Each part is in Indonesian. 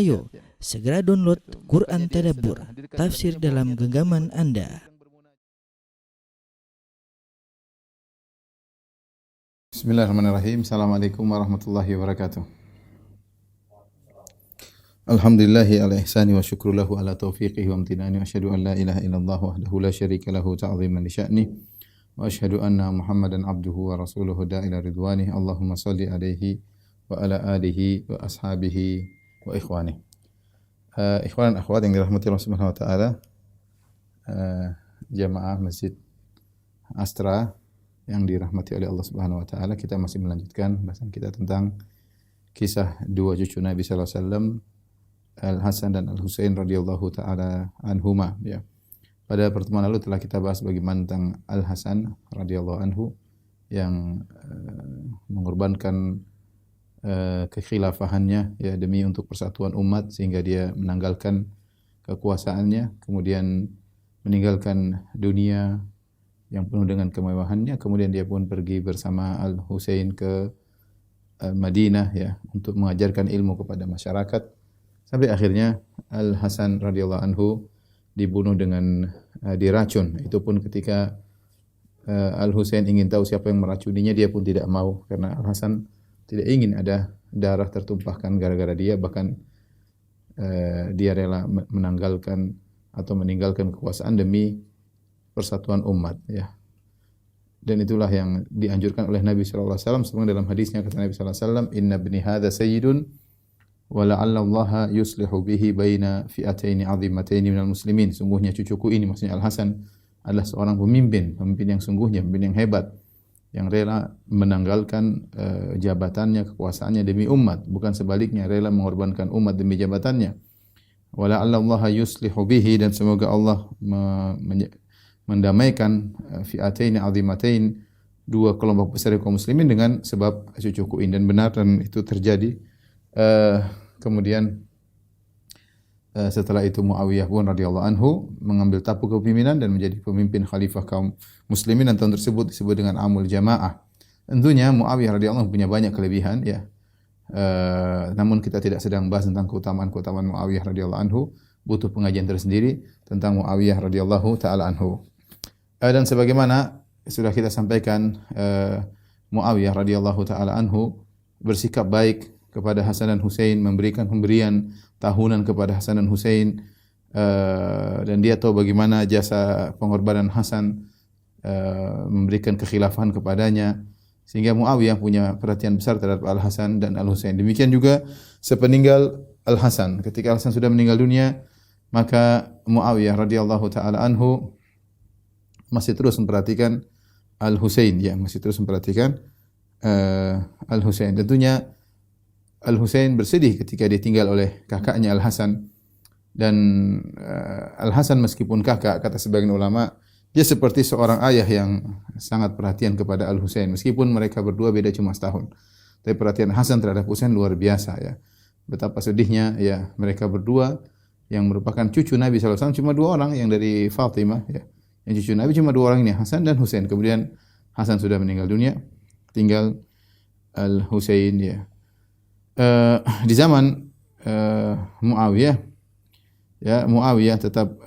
Ayo, segera download Quran Tadabbur, tafsir dalam genggaman Anda. Bismillahirrahmanirrahim. Assalamualaikum warahmatullahi wabarakatuh. Alhamdulillahi ala ihsani wa syukru lahu ala taufiqihi wa amtinani wa asyhadu an la ilaha illallah wahdahu la syarika lahu ta'ziman li sya'ni wa asyhadu anna Muhammadan abduhu wa rasuluhu da'ila ridwani. Allahumma salli alaihi wa ala alihi wa ashabihi wa ikhwani. Ikhwan dan akhwat yang dirahmati Allah Subhanahu wa taala, jamaah Masjid Astra yang dirahmati oleh Allah Subhanahu wa taala, kita masih melanjutkan bahasan kita tentang kisah dua cucu Nabi sallallahu alaihi wasallam, Al-Hasan dan Al-Husain radhiyallahu taala anhuma, ya. Pada pertemuan lalu telah kita bahas bagaimana tentang Al-Hasan radhiyallahu anhu yang mengorbankan kekhilafahannya, ya, demi untuk persatuan umat, sehingga dia menanggalkan kekuasaannya, kemudian meninggalkan dunia yang penuh dengan kemewahannya, kemudian dia pun pergi bersama Al-Husain ke Madinah, ya, untuk mengajarkan ilmu kepada masyarakat, sampai akhirnya Al-Hasan radhiyallahu anhu dibunuh dengan diracun. Itu pun ketika Al-Husain ingin tahu siapa yang meracuninya, dia pun tidak mau, karena Al-Hasan tidak ingin ada darah tertumpahkan gara-gara dia, bahkan dia rela menanggalkan atau meninggalkan kekuasaan demi persatuan umat, ya. Dan itulah yang dianjurkan oleh Nabi sallallahu alaihi wasallam. Sebagaimana dalam hadisnya kata Nabi sallallahu alaihi wasallam, "Inna ibni hadza sayyidun wa la'alla Allah yuslihu bihi baina fi'ataini 'azimataini minal muslimin." Sungguhnya cucuku ini, maksudnya Al-Hasan, adalah seorang pemimpin yang sungguhnya, pemimpin yang hebat, yang rela menanggalkan jabatannya, kekuasaannya demi umat, bukan sebaliknya, rela mengorbankan umat demi jabatannya. Wa la'alla Allah yuslihu bihi, dan semoga Allah mendamaikan fi'ataini 'azimatain, dua kelompok besar kaum muslimin dengan sebab cucuku ini. Dan benar, dan itu terjadi. Kemudian setelah itu Muawiyah pun radhiyallahu anhu mengambil tampuk kepemimpinan dan menjadi pemimpin khalifah kaum muslimin, dan tahun tersebut disebut dengan Amul Jamaah. Tentunya Muawiyah radhiyallahu anhu punya banyak kelebihan, ya. Namun kita tidak sedang bahas tentang keutamaan-keutamaan Muawiyah radhiyallahu anhu, butuh pengajian tersendiri tentang Muawiyah radhiyallahu taala anhu. Dan sebagaimana sudah kita sampaikan, Muawiyah radhiyallahu taala anhu bersikap baik kepada Hasan dan Husain, memberikan pemberian tahunan kepada Hasan dan Husain, dan dia tahu bagaimana jasa pengorbanan Hasan, memberikan kekhilafahan kepadanya, sehingga Muawiyah punya perhatian besar terhadap Al-Hasan dan Al-Husain. Demikian juga sepeninggal Al-Hasan, ketika Al-Hasan sudah meninggal dunia, maka Muawiyah radhiyallahu taala anhu masih terus memperhatikan Al-Husain, ya, masih terus memperhatikan Al-Husain. Tentunya Al-Husain bersedih ketika ditinggal oleh kakaknya Al-Hasan, dan Al-Hasan meskipun kakak, kata sebagian ulama, dia seperti seorang ayah yang sangat perhatian kepada Al-Husain, meskipun mereka berdua beda cuma setahun. Tapi perhatian Hasan terhadap Husain luar biasa, ya. Betapa sedihnya, ya, mereka berdua yang merupakan cucu Nabi sallallahu alaihi wasallam cuma dua orang, yang dari Fatimah, ya. Yang cucu Nabi cuma dua orang ini, Hasan dan Husain. Kemudian Hasan sudah meninggal dunia, tinggal Al-Husain, ya. Di zaman Muawiyah, ya, Muawiyah tetap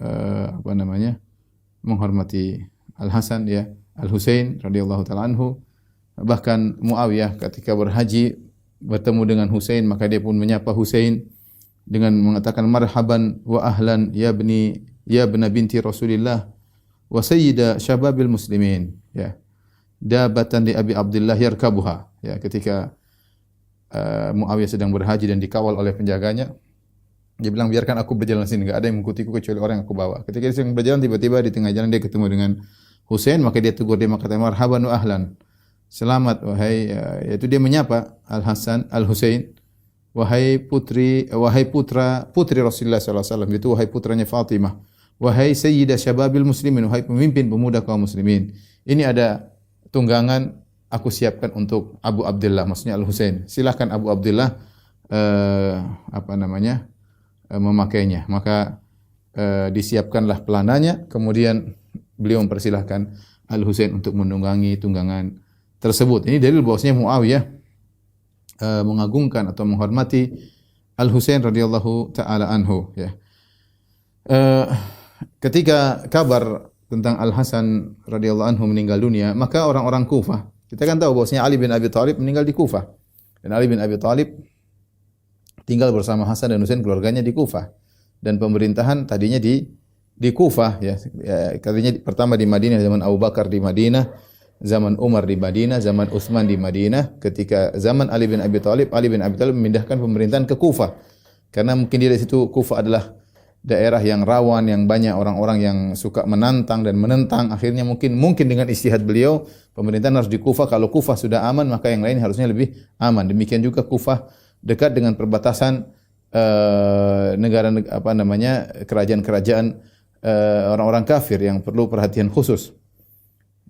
menghormati Al-Hasan, ya, Al-Husain radhiyallahu taala anhu. Bahkan Muawiyah ketika berhaji bertemu dengan Husain, maka dia pun menyapa Husain dengan mengatakan, "Marhaban wa ahlan ya bna binti Rasulillah wa sayyida syababil muslimin." Ya. Dabatan li Abi Abdullah yarkabuha. Ya, ketika Muawiyah sedang berhaji dan dikawal oleh penjaganya, dia bilang, "Biarkan aku berjalan sini, enggak ada yang mengikutiku kecuali orang yang aku bawa." Ketika dia sedang berjalan, tiba-tiba di tengah jalan dia ketemu dengan Husain, maka dia tegur, dia mengatakan, "Marhaban wa ahlan." Selamat wahai, yaitu dia menyapa Al-Hasan, Al-Husain, wahai putri Rasulullah sallallahu alaihi wasallam, itu wahai putranya Fatimah, wahai sayyidah syababil muslimin, wahai pemimpin pemuda kaum muslimin. Ini ada tunggangan aku siapkan untuk Abu Abdullah, maksudnya Al-Husain. Silakan Abu Abdullah memakainya. Maka disiapkanlah pelananya, kemudian beliau mempersilahkan Al-Husain untuk menunggangi tunggangan tersebut. Ini dalil bahwasanya Muawiyah mengagungkan atau menghormati Al-Husain radhiyallahu taala anhu ya. Ketika kabar tentang Al-Hasan radhiyallahu anhu meninggal dunia, maka orang-orang Kufah, kita kan tahu bahwasanya Ali bin Abi Thalib meninggal di Kufah. Dan Ali bin Abi Thalib tinggal bersama Hasan dan Husain keluarganya di Kufah. Dan pemerintahan tadinya di Kufah ya. Tadinya pertama di Madinah zaman Abu Bakar di Madinah, zaman Umar di Madinah, zaman Utsman di Madinah. Ketika zaman Ali bin Abi Thalib memindahkan pemerintahan ke Kufah. Karena mungkin di situ Kufah adalah daerah yang rawan, yang banyak orang-orang yang suka menantang dan menentang. Akhirnya mungkin dengan istihad beliau, pemerintahan harus di Kufah. Kalau Kufah sudah aman, maka yang lain harusnya lebih aman. Demikian juga Kufah dekat dengan perbatasan kerajaan-kerajaan orang-orang kafir yang perlu perhatian khusus.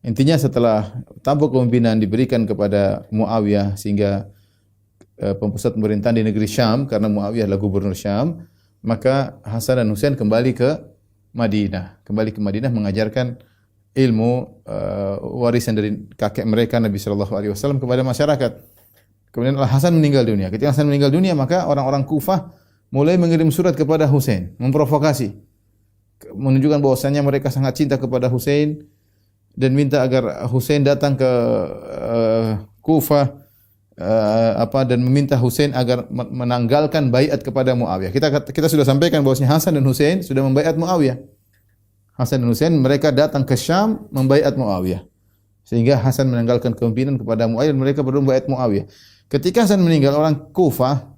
Intinya setelah tampuk kepemimpinan diberikan kepada Muawiyah sehingga pusat pemerintahan di negeri Syam, karena Muawiyah adalah gubernur Syam, maka Hasan dan Husain kembali ke Madinah mengajarkan ilmu warisan dari kakek mereka Nabi sallallahu alaihi wasallam kepada masyarakat. Kemudian Al-Hasan meninggal dunia. Ketika Hasan meninggal dunia, maka orang-orang Kufah mulai mengirim surat kepada Husain, memprovokasi, menunjukkan bahwasanya mereka sangat cinta kepada Husain dan minta agar Husain datang ke Kufah dan meminta Husain agar menanggalkan baiat kepada Muawiyah. Kita sudah sampaikan bahwasanya Hasan dan Husain sudah membaiat Muawiyah. Hasan dan Husain mereka datang ke Syam membaiat Muawiyah. Sehingga Hasan menanggalkan kepemimpinan kepada Muawiyah dan mereka berdua membaiat Muawiyah. Ketika Hasan meninggal, orang Kufah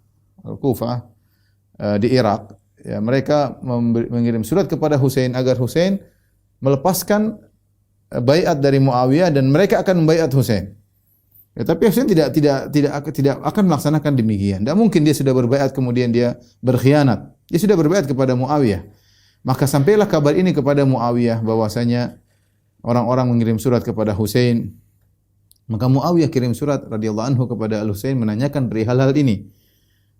di Irak, ya, mereka mengirim surat kepada Husain agar Husain melepaskan baiat dari Muawiyah dan mereka akan membaiat Husain. Ya, tapi Husain tidak akan melaksanakan demikian. Tidak mungkin dia sudah berbaiat kemudian dia berkhianat. Dia sudah berbaiat kepada Muawiyah. Maka sampailah kabar ini kepada Muawiyah bahwasanya orang-orang mengirim surat kepada Husain. Maka Muawiyah kirim surat radhiyallahu anhu kepada Al-Husain menanyakan perihal hal ini.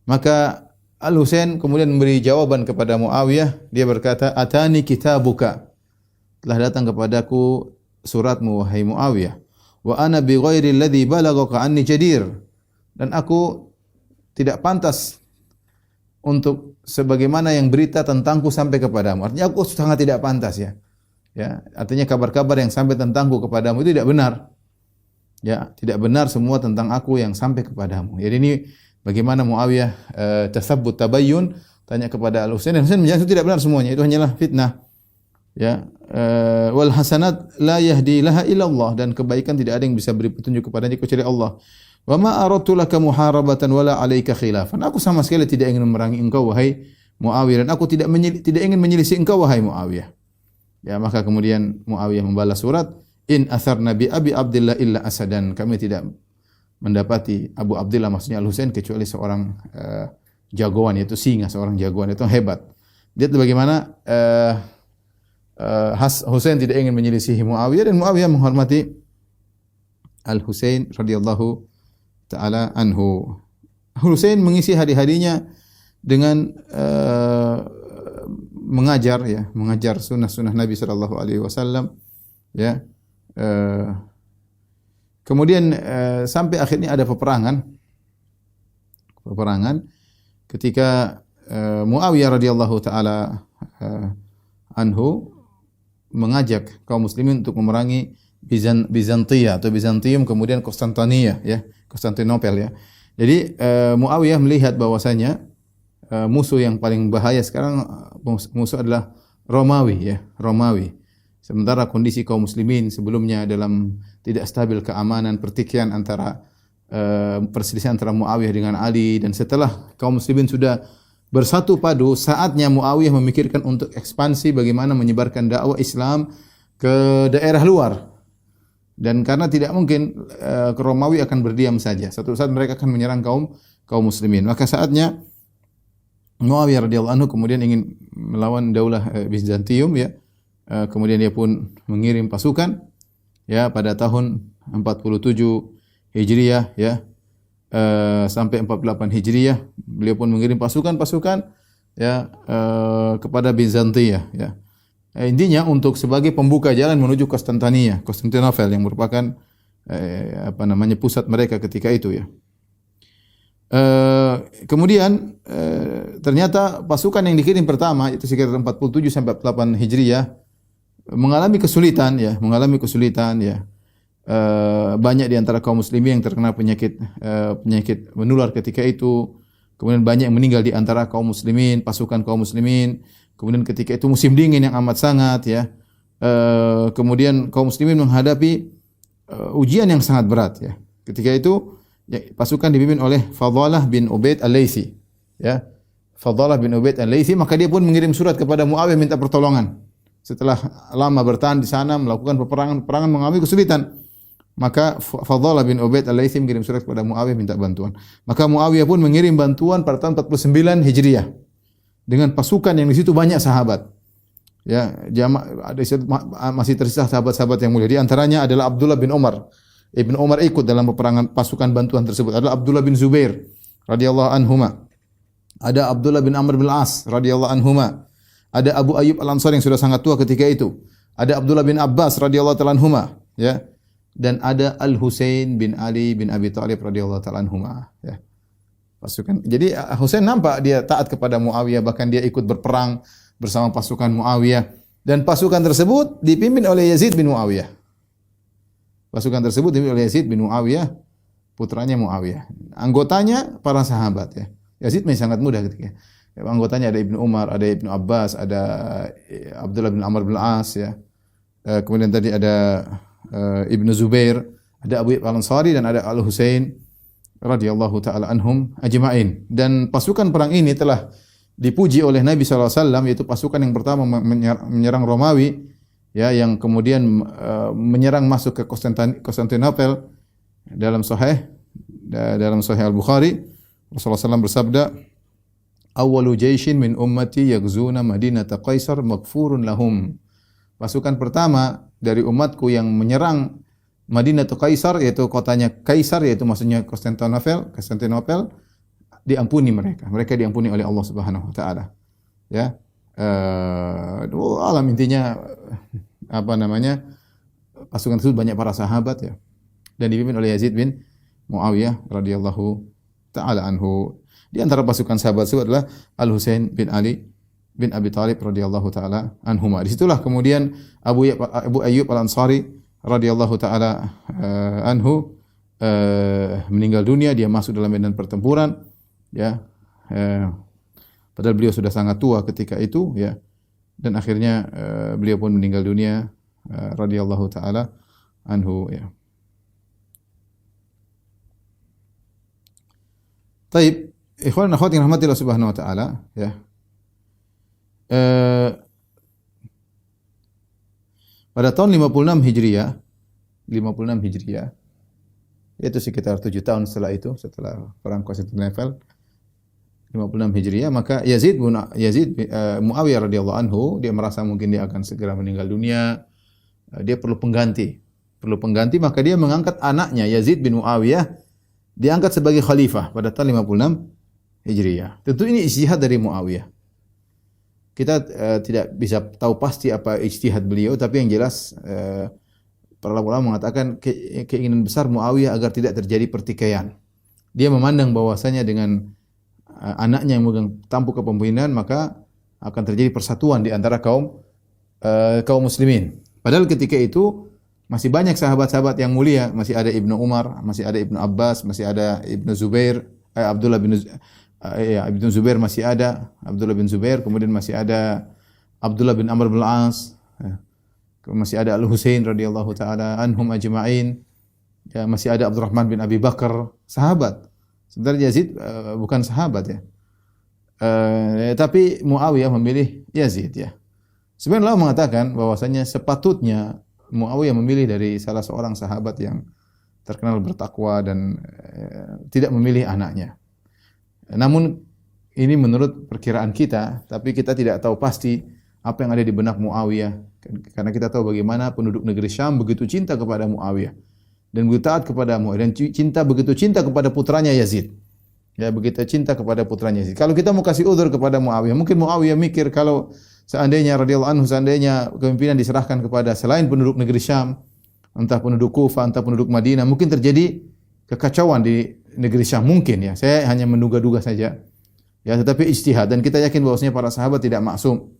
Maka Al-Husain kemudian memberi jawaban kepada Muawiyah. Dia berkata, "Atani kitabuka." Telah datang kepadaku suratmu wahai Muawiyah. "Wa ana bi ghairi alladhi balaghaka anni jadir." Dan aku tidak pantas untuk sebagaimana yang berita tentangku sampai kepadamu. Artinya aku sangat tidak pantas ya. Ya, artinya kabar-kabar yang sampai tentangku kepadamu itu tidak benar. Ya, tidak benar semua tentang aku yang sampai kepadamu. Jadi ini bagaimana Muawiyah tasabbut tabayyun, tanya kepada Al-Husain dan Husain menjawab itu tidak benar semuanya, itu hanyalah fitnah. Ya, wal hasanat la yahdi laha illa Allah, dan kebaikan tidak ada yang bisa beri petunjuk kepadanya kecuali Allah. Wa ma aradtu laka muharabatan wala alayka khilafan. Aku sama sekali tidak ingin memerangi engkau wahai Muawiyah dan aku tidak ingin menyelisih engkau wahai Muawiyah. Ya, maka kemudian Muawiyah membalas surat, "In atharna bi Abi Abdillah illa asadan." Kami tidak mendapati Abu Abdillah maksudnya Al-Husain kecuali seorang jagoan, yaitu singa, seorang jagoan itu hebat. Lihat bagaimana Husain tidak ingin menyelisihi Muawiyah dan Muawiyah menghormati Al-Husain radhiyallahu taala anhu. Husain mengisi hari-harinya dengan mengajar sunnah-sunnah Nabi sallallahu alaihi wasallam ya. Kemudian sampai akhirnya ada peperangan ketika Muawiyah radhiyallahu taala anhu mengajak kaum muslimin untuk memerangi Bizantium kemudian Konstantinopel ya. Jadi Muawiyah melihat bahwasanya musuh yang paling bahaya sekarang musuh adalah Romawi. Sementara kondisi kaum muslimin sebelumnya dalam tidak stabil keamanan, pertikaian antara perselisihan antara Muawiyah dengan Ali, dan setelah kaum muslimin sudah bersatu padu, saatnya Muawiyah memikirkan untuk ekspansi bagaimana menyebarkan dakwah Islam ke daerah luar. Dan karena tidak mungkin Romawi akan berdiam saja. Satu saat mereka akan menyerang kaum muslimin. Maka saatnya Muawiyah radhiyallahu anhu kemudian ingin melawan daulah Bizantium ya. Kemudian dia pun mengirim pasukan ya pada tahun 47 Hijriah ya. Sampai 48 Hijriah beliau pun mengirim pasukan ya kepada Bizantium ya. Intinya untuk sebagai pembuka jalan menuju Konstantinopel yang merupakan pusat mereka ketika itu ya. Kemudian ternyata pasukan yang dikirim pertama itu sekitar 47 sampai 8 Hijriah mengalami kesulitan ya, banyak di antara kaum muslimin yang terkena penyakit menular ketika itu. Kemudian banyak yang meninggal di antara kaum muslimin, pasukan kaum muslimin. Kemudian ketika itu musim dingin yang amat sangat ya. Kemudian kaum muslimin menghadapi ujian yang sangat berat ya. Ketika itu ya, pasukan dipimpin oleh Fadhalah bin Ubaid Al-Laitsi ya. Fadhalah bin Ubaid Al-Laitsi, maka dia pun mengirim surat kepada Muawiyah minta pertolongan. Setelah lama bertahan di sana melakukan peperangan mengalami kesulitan, maka Fadhalah bin Ubaid Al-Laitsi mengirim surat kepada Muawiyah minta bantuan. Maka Muawiyah pun mengirim bantuan pada tahun 49 Hijriah dengan pasukan yang di situ banyak sahabat. Ya, ada masih tersisa sahabat-sahabat yang mulia. Di antaranya adalah Abdullah bin Umar. Ibnu Umar ikut dalam peperangan pasukan bantuan tersebut. Adalah Abdullah bin Zubair radhiyallahu anhuma. Ada Abdullah bin Amr bin As radhiyallahu anhuma. Ada Abu Ayyub Al-Ansari yang sudah sangat tua ketika itu. Ada Abdullah bin Abbas radhiyallahu ta'ala anhuma, ya. Dan ada Al-Husain bin Ali bin Abi Thalib radhiyallahu ta'ala anhuma, ya. Pasukan. Jadi Husain nampak dia taat kepada Muawiyah, bahkan dia ikut berperang bersama pasukan Muawiyah, dan pasukan tersebut dipimpin oleh Yazid bin Muawiyah. Pasukan tersebut dipimpin oleh Yazid bin Muawiyah, putranya Muawiyah. Anggotanya para sahabat ya. Yazid masih sangat muda ketika. Anggotanya ada Ibnu Umar, ada Ibnu Abbas, ada Abdullah bin Amr bin As ya. Kemudian tadi ada Ibnu Zubair, ada Abu Ayyub Al-Ansari dan ada Al-Husain radhiyallahu taala anhum ajma'in. Dan pasukan perang ini telah dipuji oleh Nabi sallallahu alaihi wasallam, yaitu pasukan yang pertama menyerang Romawi ya, yang kemudian menyerang masuk ke Konstantinopel. Dalam Sahih Al-Bukhari Rasulullah SAW bersabda, "Awwalu jaishin min ummati yaghzuna Madinata Qaisar maghfurun lahum." Pasukan pertama dari umatku yang menyerang Madinatu Qaisar, yaitu kotanya Kaisar, yaitu maksudnya Konstantinopel, diampuni mereka. Mereka diampuni oleh Allah Subhanahu wa taala. Ya. Alam intinya pasukan tersebut banyak para sahabat ya. Dan dipimpin oleh Yazid bin Muawiyah radhiyallahu taala anhu. Di antara pasukan sahabat tersebut adalah Al-Husain bin Ali bin Abi Thalib radhiyallahu taala anhuma. Disitulah kemudian Abu Ayyub Al-Ansari radhiyallahu taala anhu meninggal dunia. Dia masuk dalam medan pertempuran ya. Padahal beliau sudah sangat tua ketika itu ya. Dan akhirnya beliau pun meninggal dunia radhiyallahu taala anhu ya. Taib, ikhwan dan akhwat yang rahmatillah subhanahu wa ta'ala ya. Pada tahun 56 Hijriah, yaitu sekitar 7 tahun setelah perang Konstantinopel 56 Hijriah, maka Muawiyah radhiyallahu anhu, dia merasa mungkin dia akan segera meninggal dunia. Dia perlu pengganti, maka dia mengangkat anaknya Yazid bin Muawiyah, diangkat sebagai khalifah pada tahun 56 Hijriah. Tentu ini ijtihad dari Muawiyah. Kita tidak bisa tahu pasti apa ijtihad beliau, tapi yang jelas para ulama mengatakan keinginan besar Muawiyah agar tidak terjadi pertikaian. Dia memandang bahwasanya dengan anaknya yang memegang tampuk kepemimpinan, maka akan terjadi persatuan di antara kaum muslimin. Padahal ketika itu masih banyak sahabat-sahabat yang mulia, masih ada Ibnu Umar, masih ada Ibnu Abbas, masih ada Ibnu Zubair, Ibnu Zubair masih ada, Abdullah bin Zubair, kemudian masih ada Abdullah bin Amr bin As, masih ada Al-Husain radhiyallahu taala anhum ajma'in. Ya, masih ada Abdurrahman bin Abi Bakar, sahabat. Sebenarnya Yazid bukan sahabat ya. Tapi Muawiyah memilih Yazid ya. Sebenarnya Allah mengatakan bahwasanya sepatutnya Muawiyah memilih dari salah seorang sahabat yang terkenal bertakwa dan tidak memilih anaknya. Namun ini menurut perkiraan kita, tapi kita tidak tahu pasti apa yang ada di benak Muawiyah. Karena kita tahu bagaimana penduduk negeri Syam begitu cinta kepada Muawiyah dan begitu taat kepada Muawiyah, dan begitu cinta kepada putranya Yazid. Ya, begitu cinta kepada putranya Yazid. Kalau kita mau kasih udzur kepada Muawiyah, mungkin Muawiyah mikir kalau seandainya radhiyallahu anhu, seandainya kepemimpinan diserahkan kepada selain penduduk negeri Syam, entah penduduk Kufah, entah penduduk Madinah, mungkin terjadi kekacauan di negeri Syam mungkin ya. Saya hanya menduga-duga saja. Ya, tetapi ijtihad dan kita yakin bahwasanya para sahabat tidak maksum.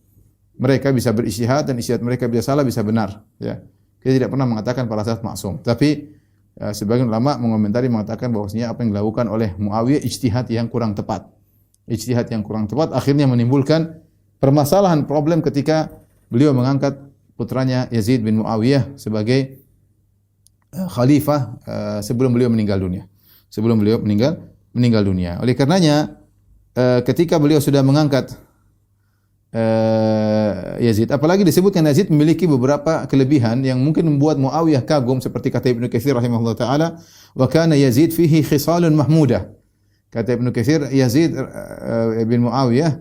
Mereka bisa berijtihad dan ijtihad mereka bisa salah bisa benar, ya. Kita tidak pernah mengatakan para sahabat maksum. Tapi sebagian ulama mengomentari mengatakan bahwasanya apa yang dilakukan oleh Muawiyah ijtihad yang kurang tepat. Ijtihad yang kurang tepat akhirnya menimbulkan permasalahan problem ketika beliau mengangkat putranya Yazid bin Muawiyah sebagai khalifah sebelum beliau meninggal dunia. Sebelum beliau meninggal dunia. Oleh karenanya ketika beliau sudah mengangkat Yazid, apalagi disebutkan Yazid memiliki beberapa kelebihan yang mungkin membuat Muawiyah kagum seperti kata Ibnu Katsir rahimahullah taala, wa kana Yazid fihi khisalun mahmudah. Kata Ibnu Katsir, Yazid bin Muawiyah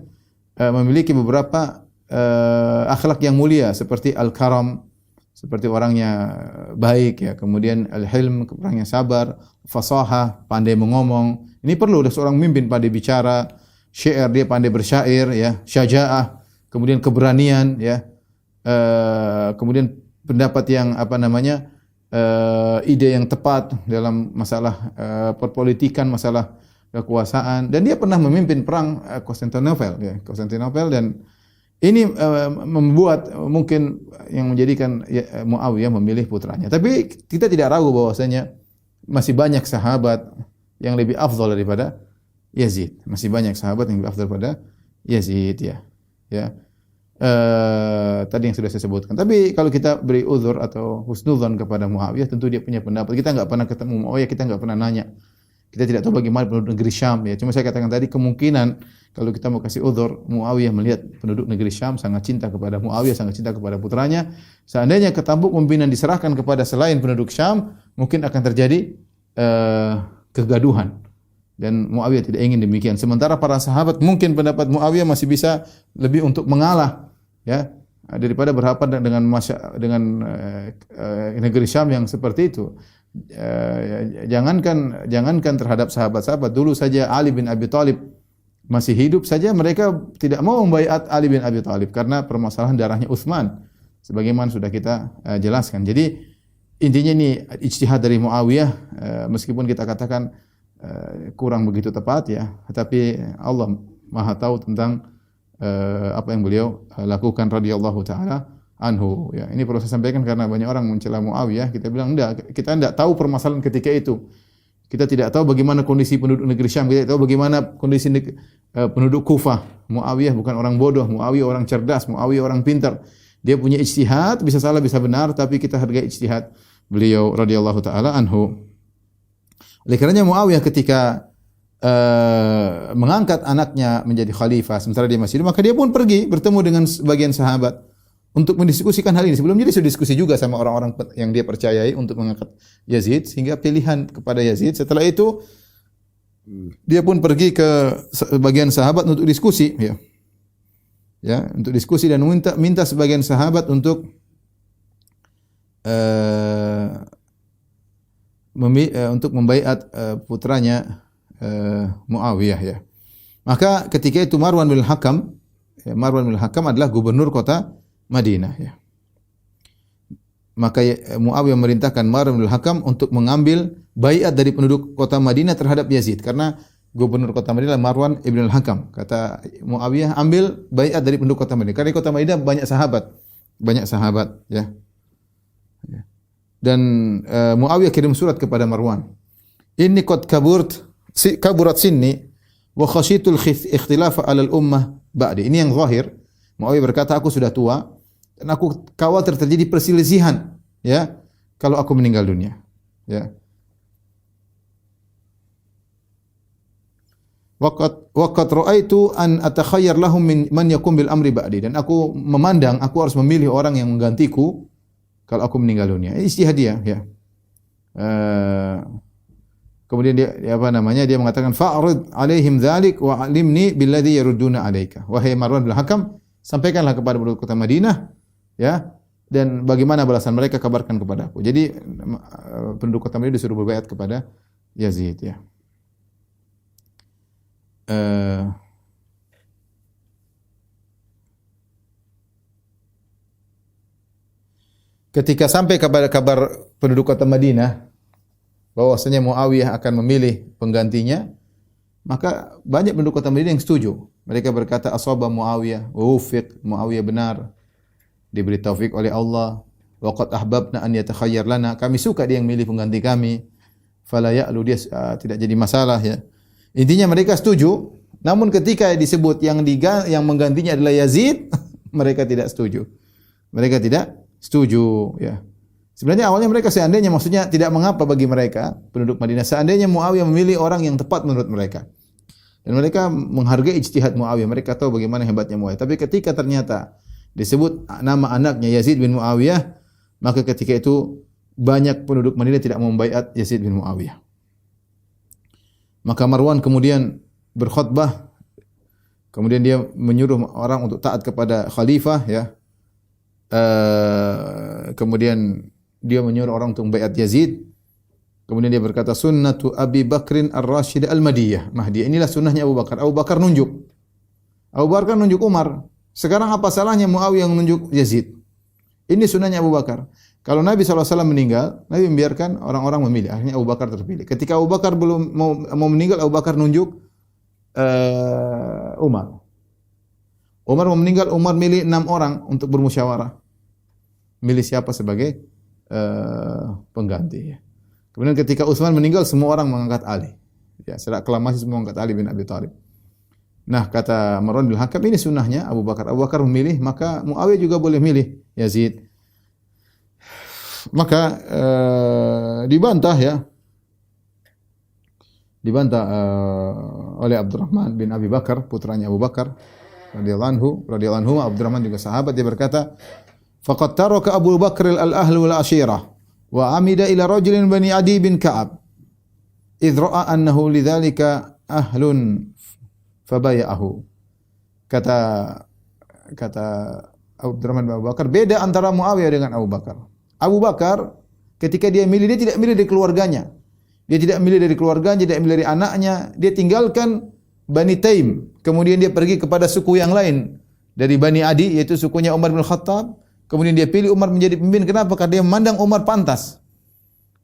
memiliki beberapa akhlak yang mulia seperti al-karam, seperti orangnya baik ya, kemudian al-hilm, orangnya sabar, fasahah, pandai mengomong. Ini perlu seorang pemimpin pandai bicara, syair dia pandai bersyair ya, syaja'ah, kemudian keberanian ya, kemudian pendapat yang ide yang tepat dalam masalah perpolitikan, masalah kekuasaan, dan dia pernah memimpin perang Konstantinopel dan ini membuat mungkin yang menjadikan Muawiyah memilih putranya. Tapi kita tidak ragu bahwasanya masih banyak sahabat yang lebih afdal daripada Yazid. Masih banyak sahabat yang lebih afdal daripada Yazid ya. Ya. Tadi yang sudah saya sebutkan. Tapi kalau kita beri uzur atau husnudzon kepada Muawiyah, tentu dia punya pendapat. Kita enggak pernah ketemu Muawiyah, kita enggak pernah nanya. Kita tidak tahu bagaimana penduduk negeri Syam ya. Cuma saya katakan tadi kemungkinan kalau kita mau kasih uzur, Muawiyah melihat penduduk negeri Syam sangat cinta kepada Muawiyah, sangat cinta kepada putranya. Seandainya ketampuk pimpinan diserahkan kepada selain penduduk Syam, mungkin akan terjadi kegaduhan. Dan Muawiyah tidak ingin demikian. Sementara para sahabat mungkin pendapat Muawiyah masih bisa lebih untuk mengalah ya daripada berhadapan dengan negeri Syam yang seperti itu. Jangankan terhadap sahabat-sahabat, dulu saja Ali bin Abi Thalib masih hidup saja mereka tidak mau membaiat Ali bin Abi Thalib karena permasalahan darahnya Utsman sebagaimana sudah kita jelaskan. Jadi intinya ini ijtihad dari Muawiyah meskipun kita katakan kurang begitu tepat ya, tetapi Allah Maha tahu tentang apa yang beliau lakukan radhiyallahu taala anhu ya. Ini perlu saya sampaikan karena banyak orang mencela Muawiyah. Kita bilang kita tidak tahu permasalahan ketika itu. Kita tidak tahu bagaimana kondisi penduduk negeri Syam, kita tidak tahu bagaimana kondisi penduduk Kufah. Muawiyah bukan orang bodoh, Muawiyah orang cerdas, Muawiyah orang pintar. Dia punya ijtihad, bisa salah bisa benar, tapi kita hargai ijtihad beliau radhiyallahu taala anhu. Oleh karenanya Muawiyah ketika mengangkat anaknya menjadi khalifah sementara dia masih hidup, maka dia pun pergi bertemu dengan sebagian sahabat untuk mendiskusikan hal ini. Sebelumnya dia sudah diskusi juga sama orang-orang yang dia percayai untuk mengangkat Yazid sehingga pilihan kepada Yazid. Setelah itu dia pun pergi ke sebagian sahabat untuk diskusi ya. Ya, untuk diskusi dan minta sebagian sahabat untuk membaiat putranya Muawiyah ya. Maka ketika itu Marwan bin Hakam adalah gubernur kota Madinah ya. Maka Muawiyah memerintahkan Marwan bin Hakam untuk mengambil baiat dari penduduk kota Madinah terhadap Yazid karena gubernur kota Madinah Marwan ibn al-Hakam. Kata Muawiyah, ambil baiat dari penduduk kota Madinah. Karena di kota Madinah banyak sahabat ya. Dan Muawiyah kirim surat kepada Marwan. Inni qad kaburat sinni wa khashitul ikhtilaf 'ala al-ummah ba'di. Ini yang zahir. Muawiyah berkata, aku sudah tua dan aku khawatir terjadi perselisihan ya kalau aku meninggal dunia ya. Waqad ra'aitu an atakhayyar lahum min man yakum bil amri ba'di, dan aku memandang aku harus memilih orang yang menggantiku kalau aku meninggal dunia. Ijtihad dia ya. Kemudian dia mengatakan fa'rid alaihim dzalik wa alimni billadhi yarudduna alaika. Wahai Marwan bin Hakam, sampaikanlah kepada penduduk kota Madinah ya, dan bagaimana balasan mereka kabarkan kepada aku. Jadi penduduk kota Madinah disuruh berbaiat kepada Yazid ya. Ketika sampai kabar penduduk kota Madinah bahwasanya Muawiyah akan memilih penggantinya, maka banyak penduduk kota Madinah yang setuju. Mereka berkata asaba Muawiyah, wufiq, Muawiyah benar, diberi taufik oleh Allah. Wa qad ahbabna an yatakhayyar lana, kami suka dia yang milih pengganti kami. Fala ya'lu, dia tidak jadi masalah ya. Intinya mereka setuju, namun ketika disebut yang menggantinya adalah Yazid, mereka tidak setuju. Mereka tidak setuju ya. Sebenarnya awalnya mereka seandainya, maksudnya tidak mengapa bagi mereka penduduk Madinah seandainya Muawiyah memilih orang yang tepat menurut mereka. Dan mereka menghargai ijtihad Muawiyah. Mereka tahu bagaimana hebatnya Muawiyah. Tapi ketika ternyata disebut nama anaknya Yazid bin Muawiyah, maka ketika itu banyak penduduk Madinah tidak membaiat Yazid bin Muawiyah. Maka Marwan kemudian berkhutbah, kemudian dia menyuruh orang untuk taat kepada khalifah ya. Kemudian dia menyuruh orang untuk membaiat Yazid. Kemudian dia berkata sunnatu Abi Bakrin ar-Rasyid al-Mahdiyah. Mahdi. Inilah sunnahnya Abu Bakar. Abu Bakar nunjuk. Abu Bakar nunjuk Umar. Sekarang apa salahnya Muawiyah yang menunjuk Yazid? Ini sunnahnya Abu Bakar. Kalau Nabi SAW meninggal, Nabi membiarkan orang-orang memilih. Akhirnya Abu Bakar terpilih. Ketika Abu Bakar belum mau meninggal, Abu Bakar nunjuk Umar. Umar mau meninggal, Umar milih 6 orang untuk bermusyawarah. Milih siapa sebagai pengganti. Ya. Kemudian ketika Utsman meninggal, semua orang mengangkat Ali. Ya, secara aklamasi semua mengangkat Ali bin Abi Thalib. Nah, kata Marwan bin Hakam, ini sunnahnya Abu Bakar. Abu Bakar memilih, maka Muawiyah juga boleh milih Yazid. Maka dibantah ya. Dibantah oleh Abdurrahman bin Abi Bakar, putranya Abu Bakar radhiyallahu anhu. Abdurrahman juga sahabat, dia berkata, faqad taraka Abu Bakr al-ahlu wal ashirah wa amida ila rajulin bani Adi bin Ka'ab idh ra'a annahu lidzalika ahlun fabaya'ahu. Kata Abdurrahman bin Abu Bakar, beda antara Muawiyah dengan Abu Bakar. Abu Bakar ketika dia milih, dia tidak milih dari keluarganya. Dia tidak milih dari keluarganya, tidak milih dari anaknya, dia tinggalkan Bani Taim. Kemudian dia pergi kepada suku yang lain dari Bani Adi, yaitu sukunya Umar bin Khattab. Kemudian dia pilih Umar menjadi pemimpin. Kenapa? Karena dia memandang Umar pantas.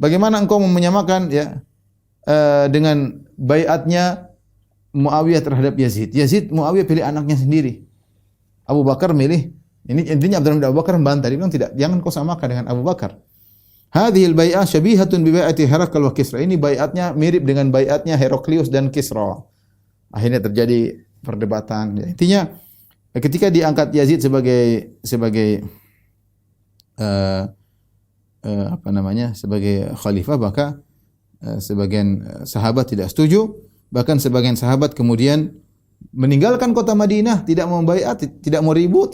Bagaimana engkau menyamakan ya dengan baiatnya Muawiyah terhadap Yazid? Yazid, Muawiyah pilih anaknya sendiri. Abu Bakar milih. Ini intinya Abdurrahman bin Abu Bakar membantah. Dia bilang tidak, jangan kau samakan dengan Abu Bakar. Hadhil bai'ah syabihatun bi bai'ati Herakl wa Kisra. Ini baiatnya mirip dengan baiatnya Heraklius dan Kisra. Akhirnya terjadi perdebatan. Ya, intinya ketika diangkat Yazid sebagai sebagai khalifah, maka sebagian sahabat tidak setuju, bahkan sebagian sahabat kemudian meninggalkan kota Madinah, tidak mau baiat, tidak mau ribut,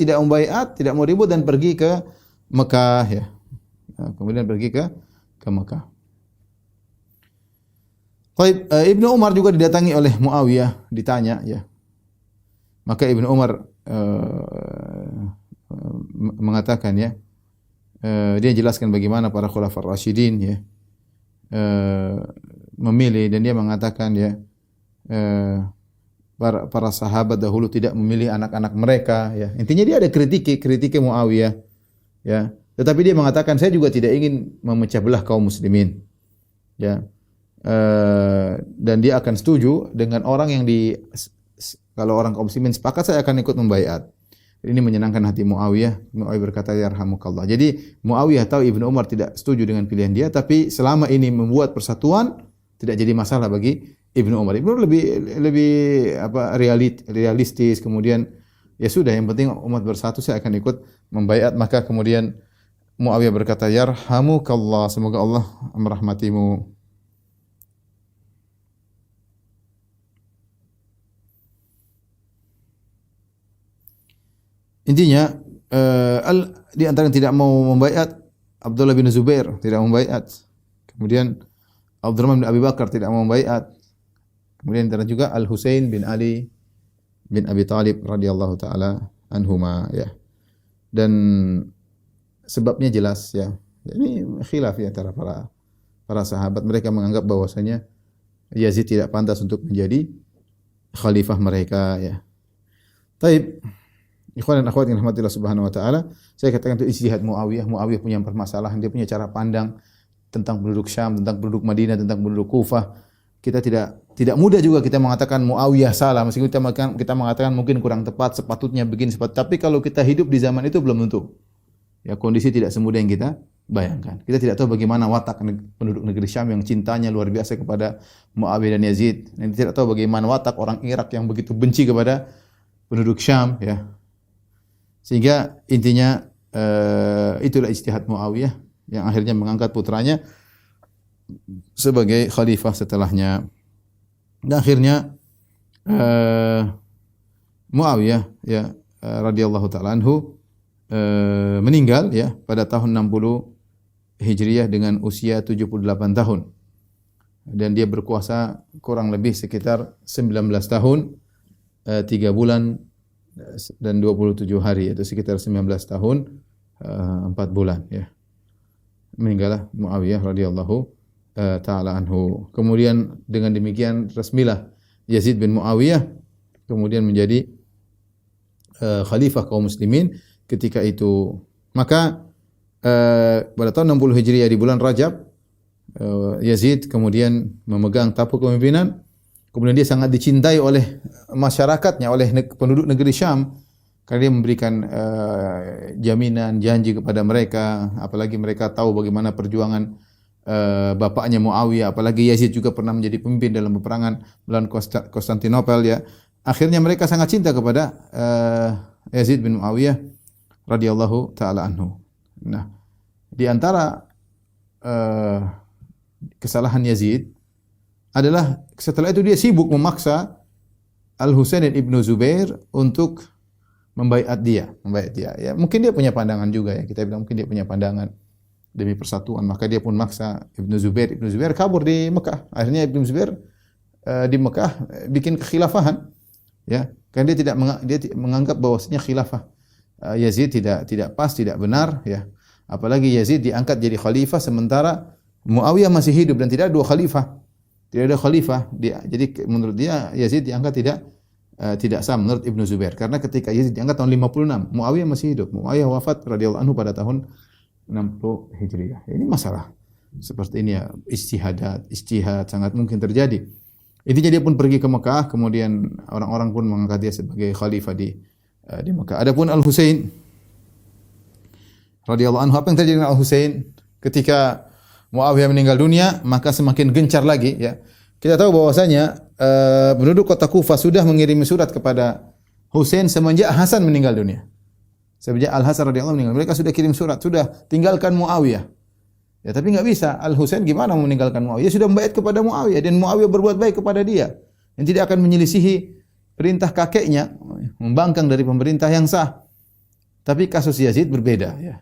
dan pergi ke Mekah ya. Kemudian pergi ke Mekah. Baik, Ibnu Umar juga didatangi oleh Muawiyah, ditanya ya. Maka Ibnu Umar mengatakan ya, dia jelaskan bagaimana para khulafaur rasyidin ya memilih, dan dia mengatakan ya para sahabat dahulu tidak memilih anak-anak mereka ya. Intinya dia ada kritik Muawiyah ya. Tetapi dia mengatakan saya juga tidak ingin memecah belah kaum muslimin ya. Dan dia akan setuju dengan orang yang kalau orang kaum muslimin sepakat, saya akan ikut membaiat. Ini menyenangkan hati Muawiyah. Muawiyah berkata yarhamukallah. Jadi Muawiyah tahu Ibnu Umar tidak setuju dengan pilihan dia, tapi selama ini membuat persatuan tidak jadi masalah bagi Ibnu Umar. Ibnu Umar lebih realistis. Kemudian ya sudah, yang penting umat bersatu, saya akan ikut membaiat. Maka kemudian Muawiyah berkata yarhamukallah, semoga Allah merahmatimu. Intinya di antara yang tidak mau membaiat Abdullah bin Zubair, tidak membaiat. Kemudian Abdurrahman bin Abi Bakar tidak mau membaiat. Kemudian antara juga Al Husain bin Ali bin Abi Thalib radhiyallahu taala anhuma ya. Dan sebabnya jelas ya. Ini khilaf ya antara para sahabat. Mereka menganggap bahwasanya Yazid tidak pantas untuk menjadi khalifah mereka ya. Taib. Ikhwan dan akhwat yang dirahmati Allah Subhanahu wa taala, saya katakan itu ijtihad Muawiyah. Muawiyah punya permasalahan, dia punya cara pandang. tentang penduduk Syam, tentang penduduk Madinah, tentang penduduk Kufah. Kita tidak mudah juga kita mengatakan Muawiyah salah, meskipun kita mengatakan mungkin kurang tepat, sepatutnya begini seperti. Tapi kalau kita hidup di zaman itu belum tentu. Ya, kondisi tidak semudah yang kita bayangkan. Kita tidak tahu bagaimana watak penduduk negeri Syam yang cintanya luar biasa kepada Muawiyah dan Yazid. Dan tidak tahu bagaimana watak orang Irak yang begitu benci kepada penduduk Syam, ya. Sehingga intinya itulah ijtihad Muawiyah yang akhirnya mengangkat putranya sebagai khalifah setelahnya. Dan akhirnya Muawiyah ya radhiyallahu taala anhu meninggal ya pada tahun 60 Hijriah dengan usia 78 tahun. Dan dia berkuasa kurang lebih sekitar 19 tahun 3 bulan dan 27 hari, yaitu sekitar 19 tahun 4 bulan ya. Meninggallah Muawiyah radhiyallahu taala anhu. Kemudian dengan demikian resmilah Yazid bin Muawiyah kemudian menjadi khalifah kaum muslimin ketika itu. Maka pada tahun 60 Hijriah di bulan Rajab Yazid kemudian memegang tampuk kepemimpinan. Kemudian dia sangat dicintai oleh masyarakatnya, oleh penduduk negeri Syam karena dia memberikan jaminan, janji kepada mereka, apalagi mereka tahu bagaimana perjuangan bapaknya Muawiyah, apalagi Yazid juga pernah menjadi pemimpin dalam peperangan melawan Konstantinopel ya. Akhirnya mereka sangat cinta kepada Yazid bin Muawiyah radhiyallahu taala anhu. Nah, di antara kesalahan Yazid adalah setelah itu dia sibuk memaksa Al-Husain ibnu Zubair untuk membaiat dia. Ya, mungkin dia punya pandangan juga ya. Kita bilang mungkin dia punya pandangan demi persatuan, maka dia pun maksa Ibnu Zubair kabur di Mekah. Akhirnya Ibnu Zubair di Mekah bikin kekhilafahan ya, karena dia menganggap bahwasanya khilafah Yazid tidak pas, tidak benar ya. Apalagi Yazid diangkat jadi khalifah sementara Muawiyah masih hidup dan tidak ada dua khalifah. Tidak ada khalifah. Jadi menurut dia Yazid diangkat tidak sah menurut Ibnu Zubair, karena ketika Yazid diangkat tahun 56, Muawiyah masih hidup. Muawiyah wafat radhiyallahu anhu pada tahun 60 Hijriah. Ini masalah seperti ini ya, ijtihad sangat mungkin terjadi. Intinya dia pun pergi ke Mekah, kemudian orang-orang pun mengangkat dia sebagai khalifah di Mekah. Adapun Al-Husain radhiyallahu anhu, apa yang terjadi dengan Al-Husain ketika Muawiyah meninggal dunia, maka semakin gencar lagi ya. Kita tahu bahwasanya penduduk kota Kufah sudah mengirim surat kepada Husain semenjak Hasan meninggal dunia. Semenjak Al-Hasan radhiyallahu anhu meninggal, mereka sudah kirim surat, sudah tinggalkan Muawiyah. Ya, tapi enggak bisa. Al-Husain gimana mau meninggalkan Muawiyah? Dia sudah membaiat kepada Muawiyah dan Muawiyah berbuat baik kepada dia. Dan tidak akan menyelisihi perintah kakeknya, membangkang dari pemerintah yang sah. Tapi kasus Yazid berbeda ya.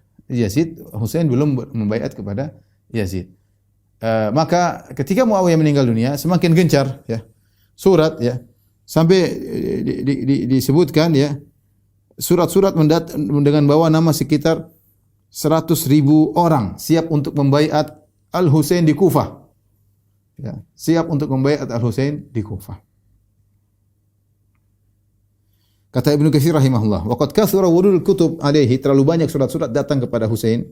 Husain belum membaiat kepada Yazid. Maka ketika Muawiyah meninggal dunia, semakin gencar ya surat ya, sampai disebutkan ya, surat-surat dengan bawa nama sekitar 100.000 orang siap untuk membaiat Al-Husain di Kufah. Ya, siap untuk membaiat Al-Husain di Kufah. Kata Ibnu Katsir rahimahullah, waqad kathura wurudul kutub alaihi, terlalu banyak surat-surat datang kepada Husain.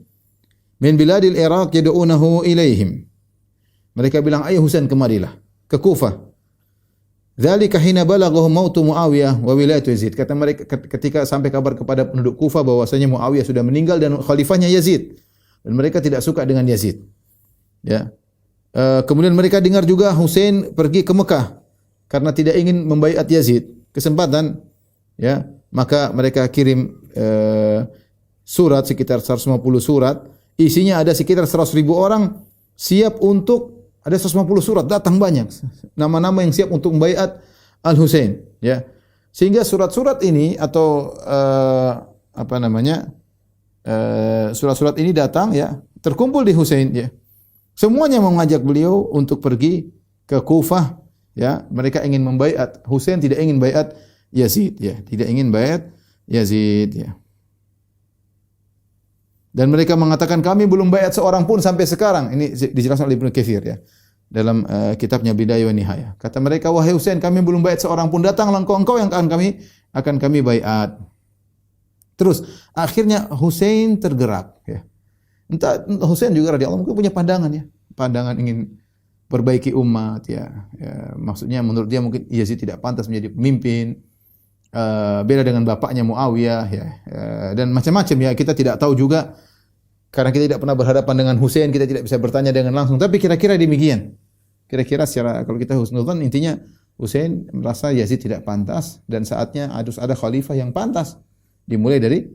Min biladil Iraq yad'unahu ilaihim. Mereka bilang, ayo Husain kemarilah ke Kufah. Dzalika hina balaghahu mautu Muawiyah wa wilayatu Yazid. Kata mereka ketika sampai kabar kepada penduduk Kufah bahwasanya Muawiyah sudah meninggal dan khalifahnya Yazid. Dan mereka tidak suka dengan Yazid. Ya. Kemudian mereka dengar juga Husain pergi ke Mekah karena tidak ingin membaiat Yazid. Kesempatan ya, maka mereka kirim surat sekitar 150 surat. Isinya ada sekitar 100.000 orang siap untuk, ada 150 surat datang banyak nama-nama yang siap untuk membaiat Al-Husain ya. Sehingga surat-surat ini atau surat-surat ini datang ya, terkumpul di Husain ya. Semuanya mengajak beliau untuk pergi ke Kufah ya. Mereka ingin membaiat Husain, tidak ingin baiat Yazid ya, tidak ingin baiat Yazid ya. Dan mereka mengatakan kami belum baiat seorang pun sampai sekarang. Ini dijelaskan oleh Ibnu Katsir ya dalam kitabnya Bidayah wa Nihayah. Kata mereka, wahai Husain, kami belum baiat seorang pun, datanglah engkau yang akan kami baiat. Terus akhirnya Husain tergerak ya. Entah Husain juga radhiyallahu anhu punya pandangan ya, pandangan ingin perbaiki umat ya. Maksudnya menurut dia mungkin Yazid tidak pantas menjadi pemimpin. Beda dengan bapaknya Muawiyah ya. Dan macam-macam ya, kita tidak tahu juga karena kita tidak pernah berhadapan dengan Husain, kita tidak bisa bertanya dengan langsung, tapi kira-kira demikian. Kira-kira secara kalau kita husnudzon intinya Husain merasa Yazid tidak pantas dan saatnya harus ada khalifah yang pantas. Dimulai dari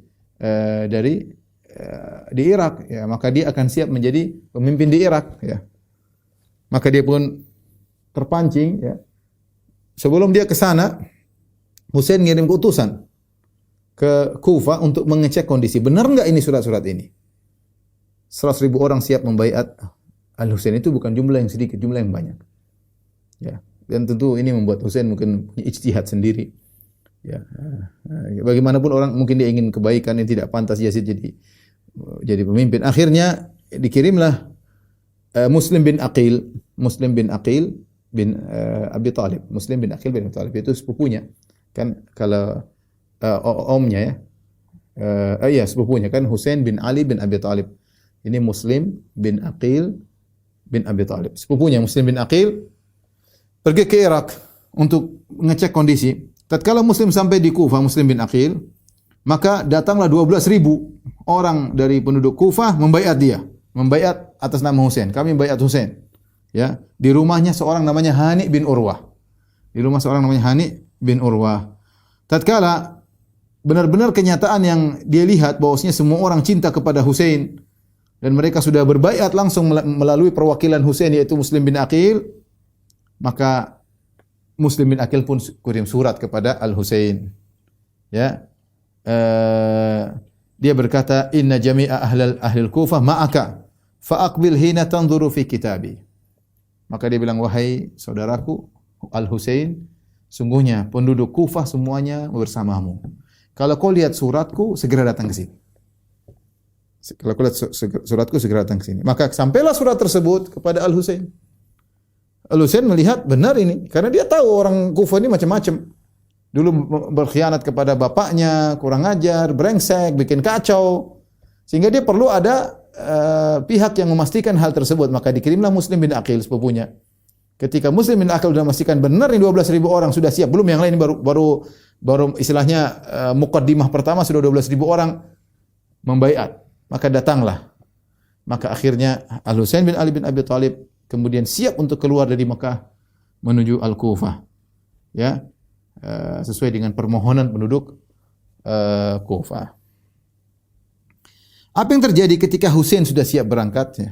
di Irak ya, maka dia akan siap menjadi pemimpin di Irak ya. Maka dia pun terpancing ya. Sebelum dia ke sana, Husain ngirim utusan ke Kufah untuk mengecek kondisi. Benar enggak ini surat-surat ini? 100.000 orang siap membaiat Al-Husain. Itu bukan jumlah yang sedikit, jumlah yang banyak. Ya. Dan tentu ini membuat Husain mungkin punya ijtihad sendiri. Ya. Bagaimanapun orang mungkin dia ingin kebaikan yang tidak pantas Yazid jadi pemimpin. Akhirnya dikirimlah Muslim bin Aqil bin Abi Talib. Muslim bin Aqil bin Abi Talib itu sepupunya. Kan kalau omnya ya. Iya sepupunya kan Husain bin Ali bin Abi Talib. Ini Muslim bin Aqil bin Abi Talib. Sepupunya Muslim bin Aqil pergi ke Irak untuk mengecek kondisi. Tatkala Muslim sampai di Kufah, Muslim bin Aqil, maka datanglah 12.000 orang dari penduduk Kufah membaiat dia, membaiat atas nama Husain. Kami membaiat Husain. Ya, di rumahnya seorang namanya Hani bin Urwah. Di rumah seorang namanya Hani bin Urwah. Tatkala benar-benar kenyataan yang dia lihat bahwasanya semua orang cinta kepada Husain dan mereka sudah berbaiat langsung melalui perwakilan Husain yaitu Muslim bin Aqil, maka Muslim bin Aqil pun kirim surat kepada Al-Husain. Ya. Dia berkata, "Inna jami'a ahlil Kufah ma'aka, fa'aqbil hina tanzuru fi kitabi." Maka dia bilang, "Wahai saudaraku Al-Husain, sungguhnya penduduk Kufah semuanya bersamamu. Kalau kau lihat suratku, segera datang ke sini." Kalau kau lihat suratku, segera datang ke sini. Maka sampailah surat tersebut kepada Al-Husain. Al-Husain melihat benar ini, karena dia tahu orang Kufah ini macam-macam. Dulu berkhianat kepada bapaknya, kurang ajar, brengsek, bikin kacau. Sehingga dia perlu ada pihak yang memastikan hal tersebut. Maka dikirimlah Muslim bin Aqil sepupunya. Ketika Muslim bin Aqil sudah memastikan benar ini 12.000 orang sudah siap, belum yang lain baru istilahnya muqaddimah pertama sudah 12.000 orang membaiat. Maka datanglah. Maka akhirnya Al-Husain bin Ali bin Abi Talib kemudian siap untuk keluar dari Mekah menuju Al-Kufah. Ya. Sesuai dengan permohonan penduduk Kufah. Apa yang terjadi ketika Husain sudah siap berangkat ya?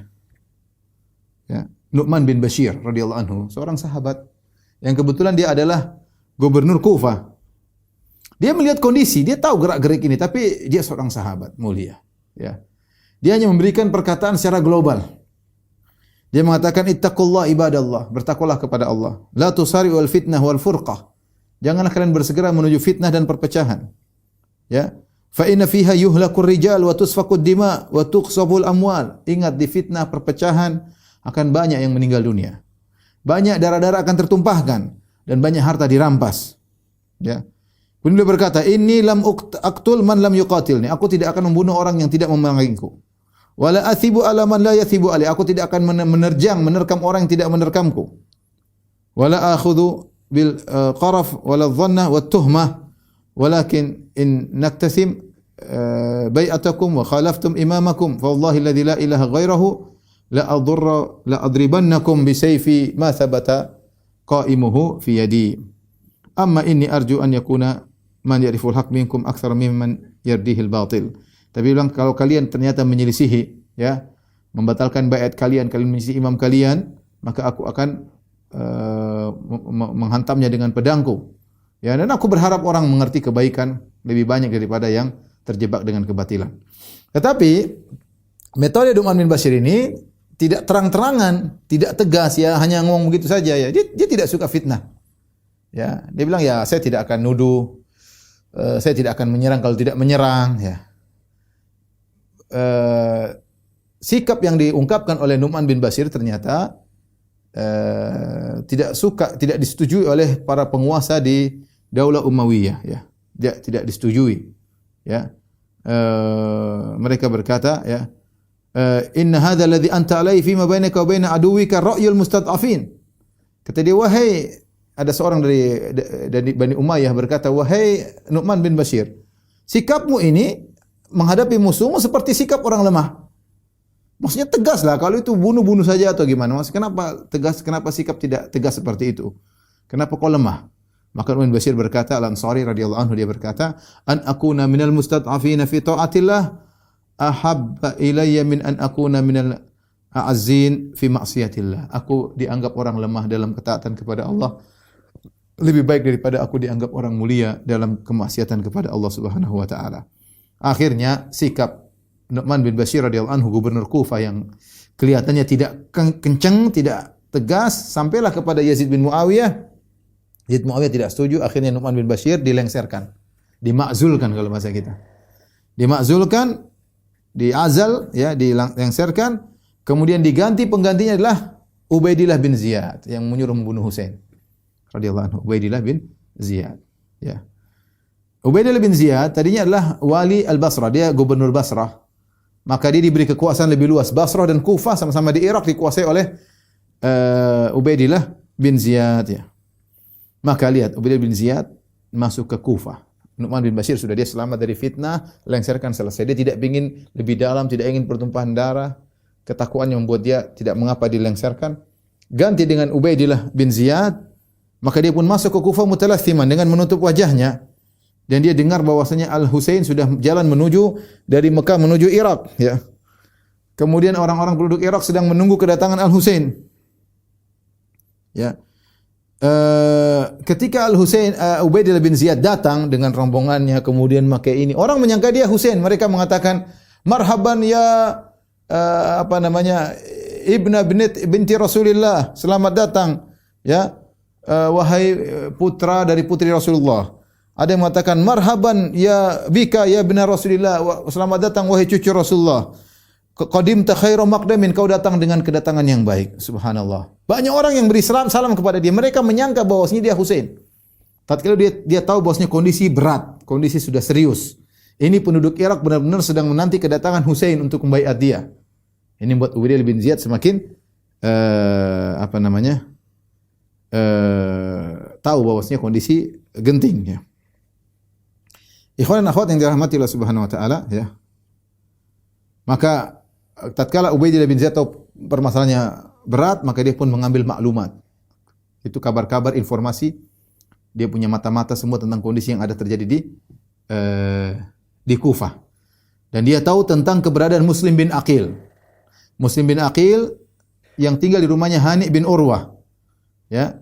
Ya, Nu'man bin Bashir radhiyallahu anhu, seorang sahabat yang kebetulan dia adalah gubernur Kufah. Dia melihat kondisi, dia tahu gerak-gerik ini, tapi dia seorang sahabat mulia, ya. Dia hanya memberikan perkataan secara global. Dia mengatakan ittaqullah ibadallah, bertakwalah kepada Allah. La tusari'ul fitnah wal furqah. Janganlah kalian bersegera menuju fitnah dan perpecahan. Ya. Fa inna fiha yuhlakur rijal wa tusfaqud dima wa tuqsabul amwal. Ingat di fitnah perpecahan akan banyak yang meninggal dunia. Banyak darah-darah akan tertumpahkan dan banyak harta dirampas. Ya. Kemudian dia berkata, "Inni lam aqtul man lam yuqatilni." Aku tidak akan membunuh orang yang tidak memerangiku. Wala athibu ala man la yathibu ali. Aku tidak akan menerkam orang yang tidak menerkamku. Wala akhudhu bil qaraf wala dhanna wat tuhmah. Walakin in naktasim bai'atakum wa khalaftum imamakum fa wallahi alladhi la ilaha ghairahu la adribannakum bi sayfi ma thabata qa'imuhu fi yadi. Amma inni arju an yakuna man ya'riful haq minkum aktsara mimman yardihil batil. Tapi bilang kalau kalian ternyata menyelisihi, ya, membatalkan baiat kalian, kalian menyelisihi imam kalian, maka aku akan menghantamnya dengan pedangku. Ya, dan aku berharap orang mengerti kebaikan lebih banyak daripada yang terjebak dengan kebatilan. Tetapi metode Nu'man bin Bashir ini tidak terang-terangan, tidak tegas, ya, hanya ngomong begitu saja, ya. Dia tidak suka fitnah. Ya, dia bilang, ya, saya tidak akan nuduh, saya tidak akan menyerang kalau tidak menyerang, ya. Sikap yang diungkapkan oleh Nu'man bin Bashir ternyata tidak disetujui oleh para penguasa di Daulah Umayyah, ya. Tidak disetujui, ya. Mereka berkata, ya, inna hadza alladhi anta alaihi fima bainaka wa baina aduwika ra'yul mustad'afin. Kata dia, wahai, ada seorang dari Bani Umayyah berkata, wahai Nu'man bin Bashir, sikapmu ini menghadapi musuhmu seperti sikap orang lemah. Maksudnya tegas lah, kalau itu bunuh-bunuh saja atau gimana. Maksudnya kenapa tegas, kenapa sikap tidak tegas seperti itu? Kenapa kau lemah? Maka Nu'man bin Bashir berkata, Al-Ansari radhiyallahu anhu, dia berkata, an akuna minal mustad'afina fi ta'atillah ahabba ilayya min an akuna minal a'azzin fi ma'siyatillah. Aku dianggap orang lemah dalam ketaatan kepada Allah lebih baik daripada aku dianggap orang mulia dalam kemaksiatan kepada Allah Subhanahu wa taala. Akhirnya sikap Nu'man bin Bashir radhiyallahu anhu, gubernur Kufah yang kelihatannya tidak kencang, tidak tegas, sampailah kepada Yazid bin Muawiyah. Yazid bin Muawiyah tidak setuju, akhirnya Nu'man bin Bashir dilengserkan, dimakzulkan kalau bahasa kita. Dimakzulkan, diazal, ya, dilengserkan, kemudian diganti, penggantinya adalah Ubaidillah bin Ziyad yang menyuruh membunuh Husain radhiyallahu anhu. Ubaidillah bin Ziyad, ya. Ubaidillah bin Ziyad tadinya adalah wali Al-Basrah, dia gubernur Basrah. Maka dia diberi kekuasaan lebih luas. Basrah dan Kufah sama-sama di Irak dikuasai oleh Ubaidillah bin Ziyad, ya. Maka lihat, Ubaidillah bin Ziyad masuk ke Kufah. Nu'man bin Bashir sudah dia selamat dari fitnah, lengserkan, selesai. Dia tidak ingin lebih dalam, tidak ingin pertumpahan darah. Ketakwaannya membuat dia tidak mengapa dilengserkan. Ganti dengan Ubaidillah bin Ziyad, maka dia pun masuk ke Kufah mutalathiman dengan menutup wajahnya. Dan dia dengar bahwasanya Al-Husain sudah jalan menuju dari Mekah menuju Irak, ya. Kemudian orang-orang penduduk Irak sedang menunggu kedatangan Al-Husain. Ya. Ketika Al-Husain, Ubaidillah bin Ziyad datang dengan rombongannya, kemudian pakai ini, orang menyangka dia Husain. Mereka mengatakan, marhaban ya ibna binti Rasulillah, selamat datang, ya, wahai putra dari putri Rasulullah. Ada yang mengatakan, marhaban ya bika ya ibna Rasulillah, selamat datang wahai cucu Rasulullah. Qadimta khairu maqdamin, kau datang dengan kedatangan yang baik. Subhanallah. Banyak orang yang beri salam kepada dia. Mereka menyangka bahwasanya dia Husain. Tatkala dia tahu bahwasanya kondisi berat, kondisi sudah serius. Ini penduduk Irak benar-benar sedang menanti kedatangan Husain untuk membaiat dia. Ini membuat Ubaidillah bin Ziyad semakin tahu bahwasanya kondisi genting, ya. Ikhwan dan akhwat yang dirahmati Allah Subhanahu wa taala, ya. Maka tatkala Ubaidillah bin Ziyad tahu permasalahannya berat, maka dia pun mengambil maklumat. Itu kabar-kabar, informasi. Dia punya mata-mata semua tentang kondisi yang ada terjadi di Kufah. Dan dia tahu tentang keberadaan Muslim bin Aqil. Muslim bin Aqil yang tinggal di rumahnya Hani bin Urwah. Ya.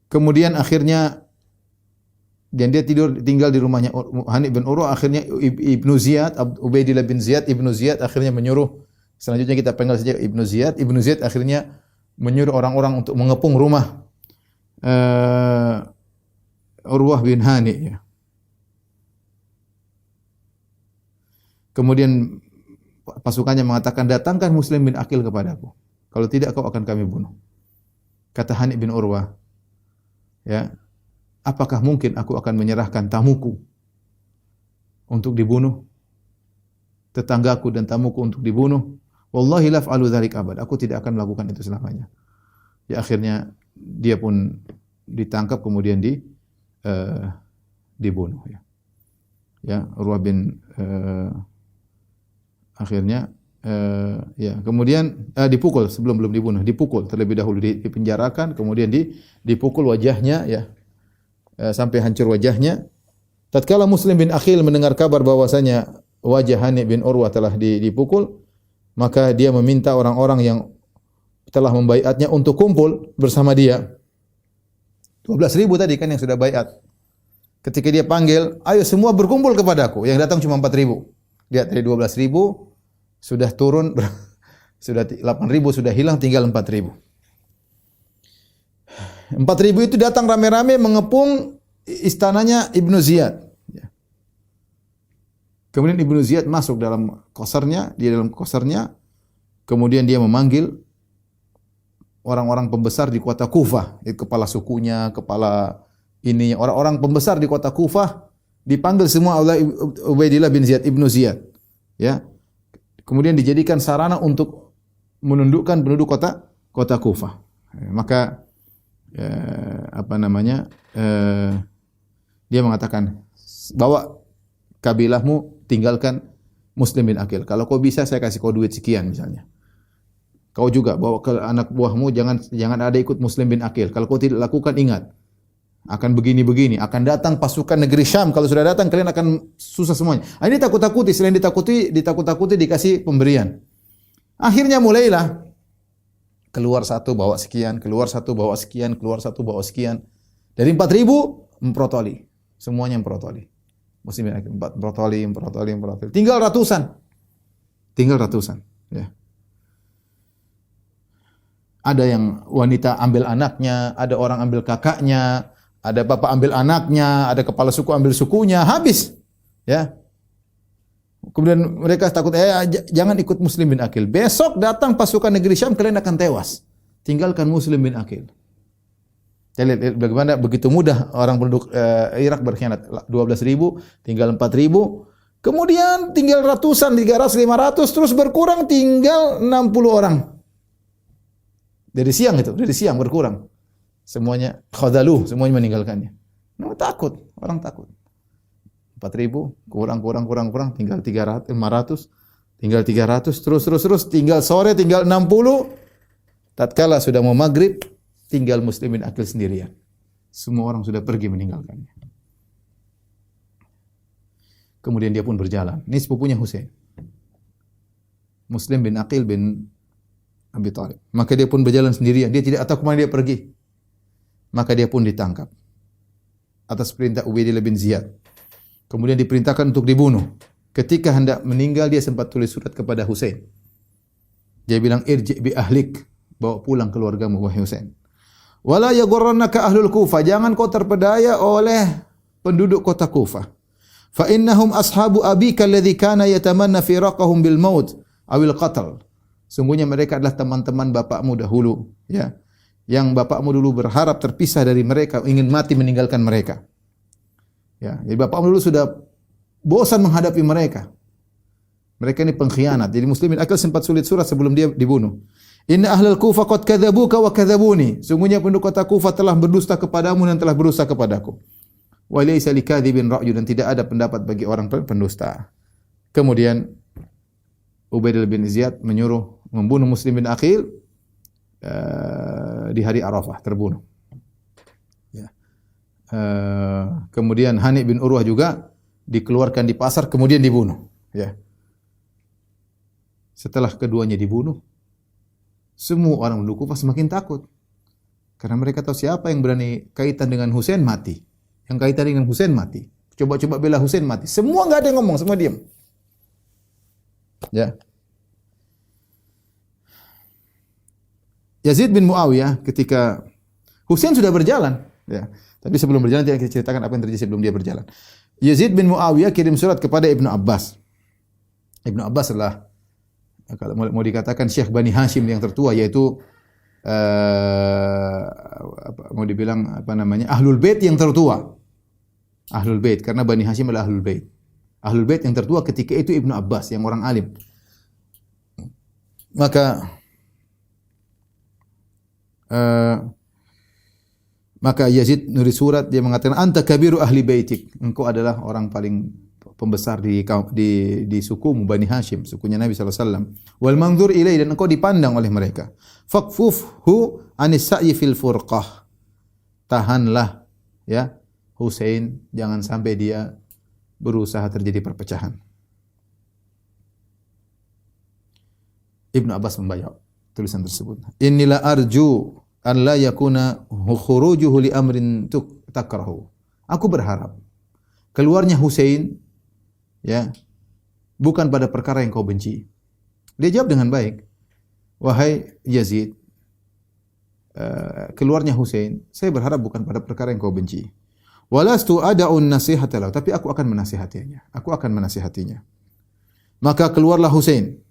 Kemudian akhirnya dan dia tinggal di rumahnya Hani bin Urwah. Akhirnya Ibnu Ziyad, Ubaidillah bin Ziyad, Ibnu Ziyad akhirnya menyuruh, selanjutnya kita panggil saja Ibnu Ziyad. Ibnu Ziyad akhirnya menyuruh orang-orang untuk mengepung rumah Urwah bin Hani, ya. Kemudian pasukannya mengatakan, datangkan Muslim bin Aqil kepadaku. Kalau tidak, kau akan kami bunuh. Kata Hani bin Urwah, ya, apakah mungkin aku akan menyerahkan tamuku untuk dibunuh? Tetanggaku dan tamuku untuk dibunuh? Wallahi laf'alu dzalik abad. Aku tidak akan melakukan itu selamanya. Ya, akhirnya dia pun ditangkap, kemudian dibunuh, ya. Ya, Urwah bin akhirnya ya, kemudian dipukul, belum dibunuh, dipukul terlebih dahulu, dipenjarakan, kemudian dipukul wajahnya, ya, sampai hancur wajahnya. Tatkala Muslim bin Aqil mendengar kabar bahwasanya wajah Hani bin Urwah telah dipukul, maka dia meminta orang-orang yang telah membaiatnya untuk kumpul bersama dia. 12.000 tadi kan yang sudah baiat. Ketika dia panggil, ayo semua berkumpul kepadaku. Yang datang cuma 4.000. Lihat, dari 12.000 sudah turun, sudah 8.000 sudah hilang, tinggal 4.000. 4.000 itu datang rame-rame mengepung istananya Ibnu Ziyad. Kemudian Ibnu Ziyad masuk dalam kosernya, kemudian dia memanggil orang-orang pembesar di kota Kufah, kepala sukunya, kepala orang-orang pembesar di kota Kufah, dipanggil semua oleh Ubaidillah bin Ziyad, Ibnu Ziyad. Ya. Kemudian dijadikan sarana untuk menundukkan penduduk kota Kufah. Maka dia mengatakan, bawa kabilahmu, tinggalkan Muslim bin Aqil. Kalau kau bisa, saya kasih kau duit sekian misalnya. Kau juga bawa ke anak buahmu, jangan ada ikut Muslim bin Aqil. Kalau kau tidak lakukan, ingat, akan begini-begini, akan datang pasukan negeri Syam. Kalau sudah datang, kalian akan susah semuanya. Ini takut-takuti, selain ditakut-takuti dikasih pemberian. Akhirnya mulailah keluar satu bawa sekian, keluar satu bawa sekian, keluar satu bawa sekian. Dari 4.000 memprotoli, semuanya memprotoli. Muslim bin Aqil memprotoli. Tinggal ratusan. Ya. Ada yang wanita ambil anaknya, ada orang ambil kakaknya, ada bapak ambil anaknya, ada kepala suku ambil sukunya, habis. Ya. Kemudian mereka takut, jangan ikut Muslim bin Aqil. Besok datang pasukan negeri Syam, kalian akan tewas. Tinggalkan Muslim bin Aqil. Saya lihat bagaimana begitu mudah orang penduduk Irak berkhianat. 12.000, tinggal 4.000. Kemudian tinggal ratusan, 300, 500, terus berkurang tinggal 60 orang. Dari siang berkurang. Semuanya khadaluh, semuanya meninggalkannya. Takut, orang takut. 4.000, kurang, tinggal 300, 500, tinggal 300, terus, tinggal sore, tinggal 60. Tatkala sudah mau maghrib, tinggal Muslim bin Aqil sendirian. Semua orang sudah pergi meninggalkannya. Kemudian dia pun berjalan. Ini sepupunya Husain. Muslim bin Aqil bin Abi Thalib. Maka dia pun berjalan sendirian. Dia tidak tahu kemana dia pergi. Maka dia pun ditangkap atas perintah Ubaidillah bin Ziyad. Kemudian diperintahkan untuk dibunuh. Ketika hendak meninggal, dia sempat tulis surat kepada Husain. Dia bilang, irji' bi ahlik, bawa pulang keluargamu wahai Husain. Wala yaghurrannaka ahlul Kufah, jangan kau terpedaya oleh penduduk kota Kufah. Fa innahum ashabu abika alladhi kana yatamanna firaqahum bil maut awil qatl. Sungguhnya mereka adalah teman-teman bapakmu dahulu, ya. Yang bapakmu dulu berharap terpisah dari mereka, ingin mati meninggalkan mereka. Ya, jadi bapakmu dulu sudah bosan menghadapi mereka. Mereka ini pengkhianat. Jadi Muslim bin Aqil sempat sulit surat sebelum dia dibunuh. Inna ahlal Kufah qad kadzabuka wa kadzabuni. Sungguhnya penduduk kota Kufah telah berdusta kepadamu dan telah berdusta kepadaku. Wa laysa likadzibin ra'yu, dan tidak ada pendapat bagi orang pendusta. Kemudian Ubaidillah bin Ziyad menyuruh membunuh Muslim bin Aqil di hari Arafah, terbunuh. Ya. Kemudian Hani bin Urwah juga dikeluarkan di pasar, kemudian dibunuh. Ya. Setelah keduanya dibunuh, semua orang penduduk Kufah semakin takut. Karena mereka tahu siapa yang berani kaitan dengan Husain mati. Yang kaitan dengan Husain mati. Coba-coba bela Husain mati. Semua enggak ada yang ngomong, semua diam. Ya. Yazid bin Muawiyah ketika Husain sudah berjalan, ya. Tapi sebelum berjalan kita ceritakan apa yang terjadi sebelum dia berjalan. Yazid bin Muawiyah kirim surat kepada Ibnu Abbas. Ibnu Abbas adalah, kalau mau dikatakan Syekh Bani Hashim yang tertua, yaitu mau dibilang Ahlul Bait yang tertua. Ahlul Bait, karena Bani Hashim adalah Ahlul Bait. Ahlul Bait yang tertua ketika itu Ibnu Abbas yang orang alim. Maka Yazid nulis surat, dia mengatakan, anta kabiru ahli baitik, engkau adalah orang paling pembesar di sukumu Bani Hashim, sukunya Nabi SAW. Wal manzur ilai, dan engkau dipandang oleh mereka. Fakfufhu anis sa'yi fil furqah, tahanlah ya Husain, jangan sampai dia berusaha terjadi perpecahan. Ibnu Abbas membaca tulisan tersebut. Innila arju an la yakuna khurujuhu li amrin takrahu. Aku berharap keluarnya Husain ya bukan pada perkara yang kau benci. Dia jawab dengan baik. Wahai Yazid, keluarnya Husain, saya berharap bukan pada perkara yang kau benci. Walastu ada'un nasihata lahu, tapi aku akan menasihatinya. Aku akan menasihatinya. Maka keluarlah Husain.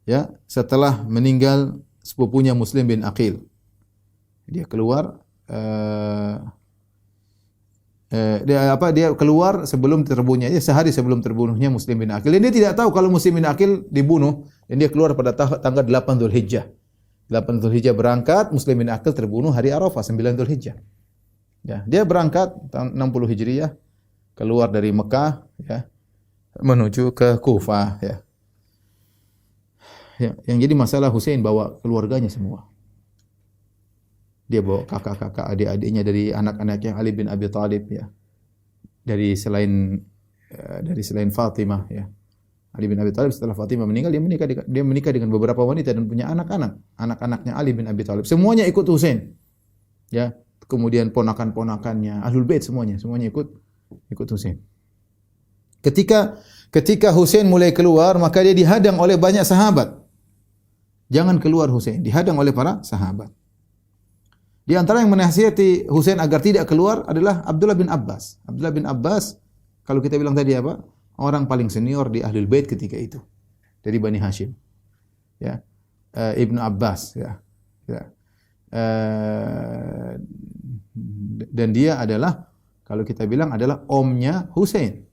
Ya, setelah meninggal sepupunya Muslim bin Aqil. Dia keluar dia keluar sebelum terbunuhnya, sehari sebelum terbunuhnya Muslim bin Aqil. Dan dia tidak tahu kalau Muslim bin Aqil dibunuh, dan dia keluar pada tanggal 8 Dzulhijjah. 8 Dzulhijjah berangkat, Muslim bin Aqil terbunuh hari Arafah 9 Dzulhijjah. Ya, dia berangkat tahun 60 Hijriah, keluar dari Mekah, ya, menuju ke Kufah, ya. Yang jadi masalah Husain bawa keluarganya semua. Dia bawa kakak-kakak, adik-adiknya dari anak-anaknya Ali bin Abi Thalib, ya. Dari selain Fatimah, ya. Ali bin Abi Thalib setelah Fatimah meninggal, dia menikah dengan beberapa wanita dan punya anak-anaknya Ali bin Abi Thalib. Semuanya ikut Husain. Ya, kemudian ponakan-ponakannya, Ahlul Bait semuanya ikut Husain. Ketika Husain mulai keluar, maka dia dihadang oleh banyak sahabat. Jangan keluar Husain, dihadang oleh para sahabat. Di antara yang menasihati Husain agar tidak keluar adalah Abdullah bin Abbas. Abdullah bin Abbas, kalau kita bilang tadi apa? Orang paling senior di Ahlul Bait ketika itu. Dari Bani Hashim. Ya. Ibnu Abbas, ya. Ya. Dan dia adalah, kalau kita bilang adalah omnya Husain.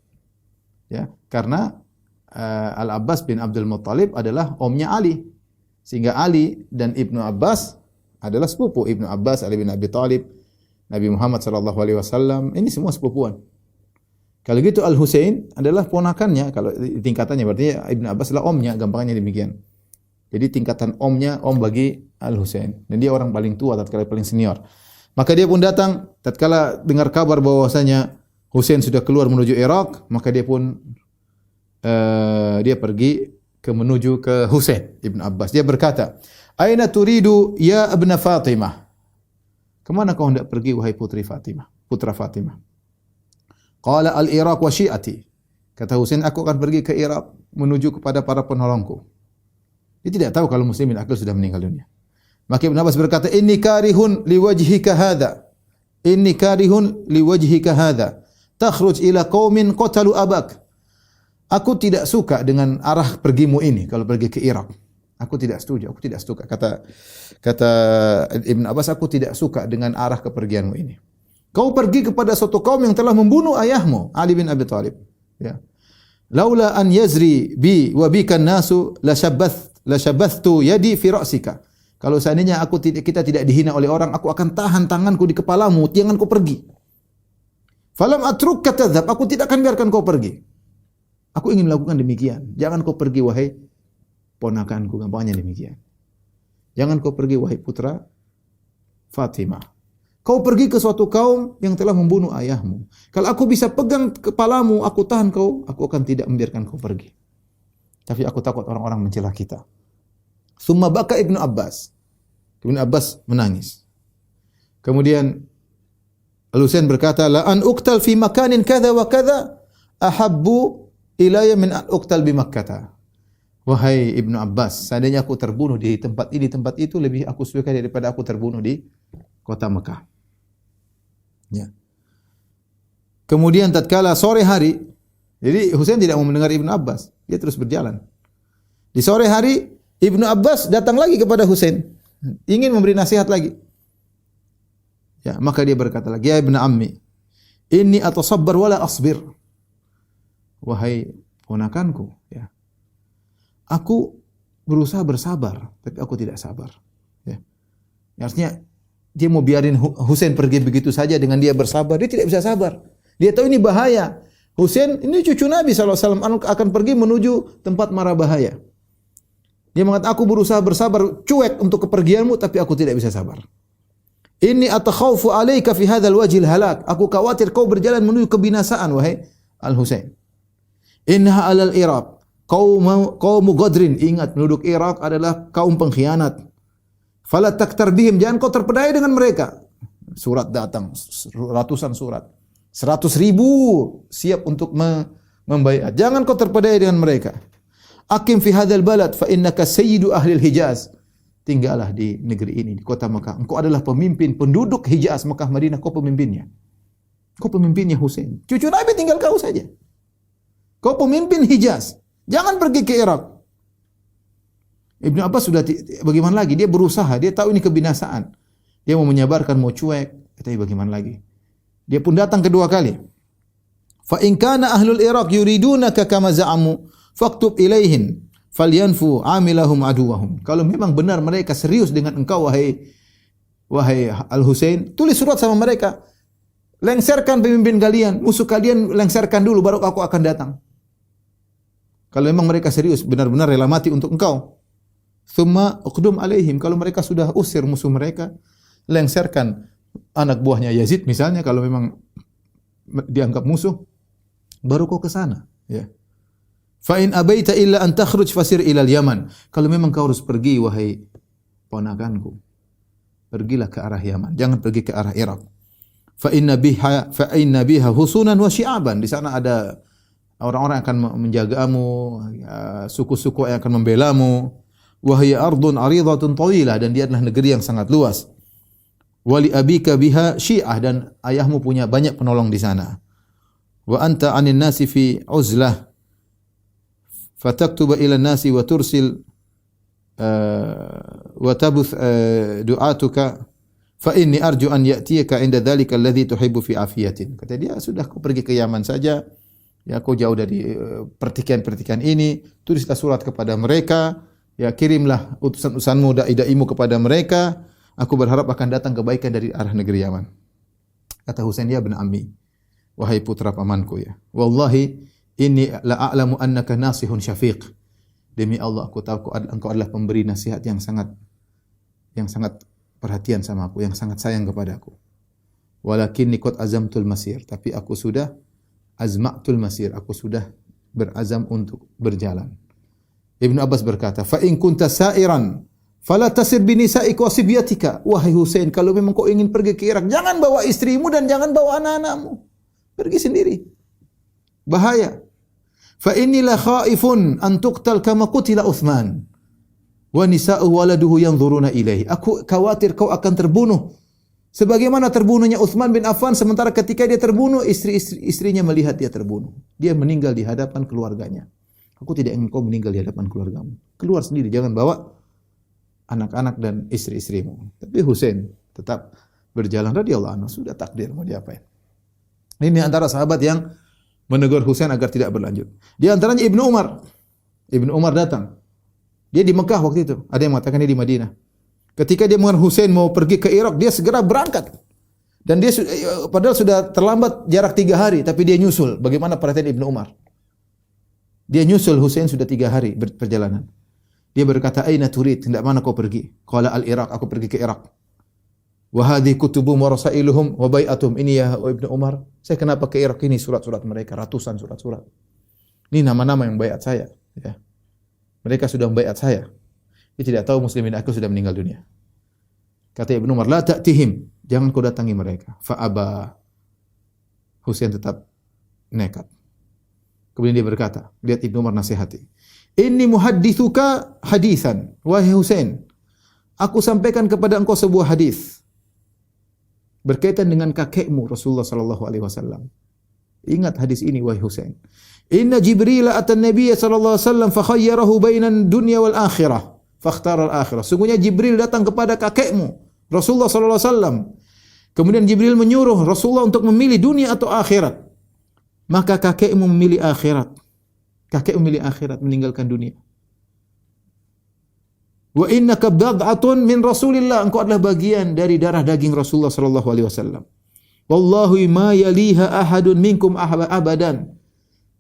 Ya, karena Al-Abbas bin Abdul Muttalib adalah omnya Ali. Sehingga Ali dan Ibnu Abbas adalah sepupu. Ibnu Abbas, Ali bin Abi Thalib, Nabi Muhammad sallallahu alaihi wasallam, ini semua sepupuan. Kalau gitu Al-Husain adalah ponakannya, kalau tingkatannya berarti Ibnu Abbas adalah omnya, gampangnya demikian. Jadi tingkatan omnya, om bagi Al-Husain. Dan dia orang paling tua, tatkala paling senior. Maka dia pun datang, tatkala dengar kabar bahwasanya Husain sudah keluar menuju Irak, maka dia pun dia pergi menuju ke Husain Ibn Abbas. Dia berkata, "Aina turidu ya ibna Fatimah?" Kemana kau hendak pergi wahai putra Fatimah? Qala al-Iraq wa syi'ati. Kata Husain, aku akan pergi ke Irak menuju kepada para penolongku. Dia tidak tahu kalau Muslim bin Aqil sudah meninggal dunia. Maka Ibn Abbas berkata, "Inni karihun liwajhika hadha. Inni karihun liwajhika hadha. Takhruj ila qaumin qatalu abak." Aku tidak suka dengan arah pergimu ini kalau pergi ke Irak. Aku tidak setuju, aku tidak suka. Kata Ibn Abbas, aku tidak suka dengan arah kepergianmu ini. Kau pergi kepada suatu kaum yang telah membunuh ayahmu, Ali bin Abi Thalib. Ya. Laula an yazri bi wa bika nasu la syabathtu yadi fi ra'sika. Kalau seandainya kita tidak dihina oleh orang, aku akan tahan tanganku di kepalamu, jangan kau pergi. Falam atruk katadzab, aku tidak akan biarkan kau pergi. Aku ingin melakukan demikian. Jangan kau pergi wahai ponakanku, gampangnya demikian. Jangan kau pergi wahai putra Fatimah. Kau pergi ke suatu kaum yang telah membunuh ayahmu. Kalau aku bisa pegang kepalamu, aku tahan kau, aku akan tidak membiarkan kau pergi. Tapi aku takut orang-orang mencela kita. Summa baka Ibnu Abbas. Ibnu Abbas menangis. Kemudian Al-Husain berkata, "La an uqtal fi makanin kadza wa kadza ahabbu ilayya min an uqtal bi Makkah." Wahai Ibnu Abbas, seandainya aku terbunuh di tempat ini, tempat itu, lebih aku suka daripada aku terbunuh di kota Mekah. Ya. Kemudian tatkala sore hari, jadi Husain tidak mau mendengar Ibnu Abbas, dia terus berjalan. Di sore hari, Ibnu Abbas datang lagi kepada Husain, ingin memberi nasihat lagi. Ya, maka dia berkata lagi, "Ya Ibnu Ammi, inni atasabbar wala asbir." Wahai ponakanku, ya. Aku berusaha bersabar, tapi aku tidak sabar. Ya. Artinya dia mau biarin Husain pergi begitu saja dengan dia bersabar, dia tidak bisa sabar. Dia tahu ini bahaya. Husain ini cucu Nabi SAW akan pergi menuju tempat mara bahaya. Dia mengatakan, aku berusaha bersabar, cuek untuk kepergianmu, tapi aku tidak bisa sabar. Inni atakhawfu alaika fi hadzal wajhil halak. Aku khawatir kau berjalan menuju kebinasaan, wahai Al-Husain. Innaha alal Iraq, kaum Ghadrin. Ingat, penduduk Irak adalah kaum pengkhianat. Fala taktar bihim, jangan kau terpedaya dengan mereka. Surat datang, ratusan surat. 100.000 siap untuk membaiat. Jangan kau terpedaya dengan mereka. Aqim fi hadzal balad fa innaka sayyidu ahli Hijaz. Tinggallah di negeri ini, di kota Mekah. Engkau adalah pemimpin penduduk Hijaz, Mekah, Madinah, kau pemimpinnya. Kau pemimpinnya Husain. Cucu Nabi tinggal kau saja. Kau pemimpin Hijaz. Jangan pergi ke Irak. Ibnu Abbas sudah bagaimana lagi? Dia berusaha, dia tahu ini kebinasaan. Dia mau menyabarkan, mau cuek, tapi bagaimana lagi? Dia pun datang kedua kali. Fa in kana ahlul Iraq yuridunaka kama za'amu faktub ilaihin falyanfu amilahum aduwahum. Kalau memang benar mereka serius dengan engkau wahai Al-Husain, tulis surat sama mereka. Lengserkan pemimpin kalian, musuh kalian lengserkan dulu baru aku akan datang. Kalau memang mereka serius benar-benar rela mati untuk engkau. Thumma uqdum alaihim, kalau mereka sudah usir musuh mereka, lengserkan anak buahnya Yazid misalnya kalau memang dianggap musuh, baru kau ke sana, ya. Fa in abaita illa an takhruj fasir ila al-Yaman. Kalau memang kau harus pergi wahai ponakanku, pergilah ke arah Yaman, jangan pergi ke arah Irak. Fa inna biha husunan wa syi'aban. Di sana ada orang-orang yang akan menjagamu, suku-suku yang akan membelamu. Wa hiya ardun 'aridatun tawilah, dan dia adalah negeri yang sangat luas. Wa li abika biha syi'ah, dan ayahmu punya banyak penolong di sana. Wa anta 'anin nasi fi uzlah fataktuba ila nasi wa tursil wa tabuth du'atuka fa inni arju an ya'tiyaka 'inda dhalika alladhi tuhibbu fi afiyatin. Kata dia, sudah kau pergi ke Yaman saja, ya kau jauh dari pertikaian-pertikaian ini, tulislah surat kepada mereka, ya kirimlah utusan-utusanmu, dai-daimu kepada mereka, aku berharap akan datang kebaikan dari arah negeri Yaman. Kata Husain, ya bin ammi, wahai putra pamanku, ya, wallahi inni la a'lamu annaka nasihun syafiq. Demi Allah, aku tahu engkau adalah pemberi nasihat yang sangat perhatian sama aku, yang sangat sayang kepadaku. Walakinni qad azamtul masir, tapi aku sudah azma'tul masir, aku sudah berazam untuk berjalan. Ibnu Abbas berkata, fa in kunta sa'iran fala tasir bi nisa'ika wa sibyatika. Wahai Husain, kalau memang kau ingin pergi ke Irak, jangan bawa istrimu dan jangan bawa anak-anakmu. Pergi sendiri. Bahaya. Fa inni la khaifun an tuqtal kama qutila Uthman wa nisa'u waladuhu yanzuruna ilaihi. Aku khawatir kau akan terbunuh sebagaimana terbunuhnya Uthman bin Affan, sementara ketika dia terbunuh istrinya melihat dia terbunuh. Dia meninggal di hadapan keluarganya. Aku tidak ingin kau meninggal di hadapan keluargamu. Keluar sendiri, jangan bawa anak-anak dan istri-istrimu. Tapi Husain tetap berjalan radhiyallahu anhu, sudah takdir mau diapain. Ini antara sahabat yang menegur Husain agar tidak berlanjut. Di antaranya Ibnu Umar. Ibnu Umar datang. Dia di Mekah waktu itu. Ada yang mengatakan dia di Madinah. Ketika dia mendengar Husain mau pergi ke Irak, dia segera berangkat. Dan dia padahal sudah terlambat jarak 3 hari, tapi dia nyusul. Bagaimana perhatian Ibnu Umar? Dia nyusul Husain sudah 3 hari perjalanan. Dia berkata, "Aina turid? Hendak mana kau pergi?" Qala al-Iraq, aku pergi ke Irak. Wa hadhihi kutubuhum wa rasailuhum wa bai'atuhum. Ini ya Ibnu Umar, saya kenapa ke Irak, ini surat-surat mereka, ratusan surat-surat. Ini nama-nama yang baiat saya, ya. Mereka sudah membaiat saya. Dia tidak tahu muslimin aku sudah meninggal dunia. Kata Ibnu Umar, "La ta'tihim." Jangan kau datangi mereka. Fa aba. Husain tetap nekat. Kemudian dia berkata, lihat Ibnu Umar nasihati. "Inni muhadditsuka hadisan." Wahai Husain, aku sampaikan kepada engkau sebuah hadis berkaitan dengan kakekmu Rasulullah sallallahu alaihi wasallam. Ingat hadis ini wahai Husain. Inna Jibril atan Nabiy sallallahu alaihi wasallam fa khayyarahu bainan dunya wal akhirah fakhtara al akhirah. Sungguhnya Jibril datang kepada kakekmu Rasulullah sallallahu alaihi wasallam. Kemudian Jibril menyuruh Rasulullah untuk memilih dunia atau akhirat. Maka kakekmu memilih akhirat. Kakek memilih akhirat, meninggalkan dunia. Wa innaka bad'atun min Rasulillah, engkau adalah bagian dari darah daging Rasulullah sallallahu alaihi wasallam. Wallahi ma yaliha ahadun minkum abadan.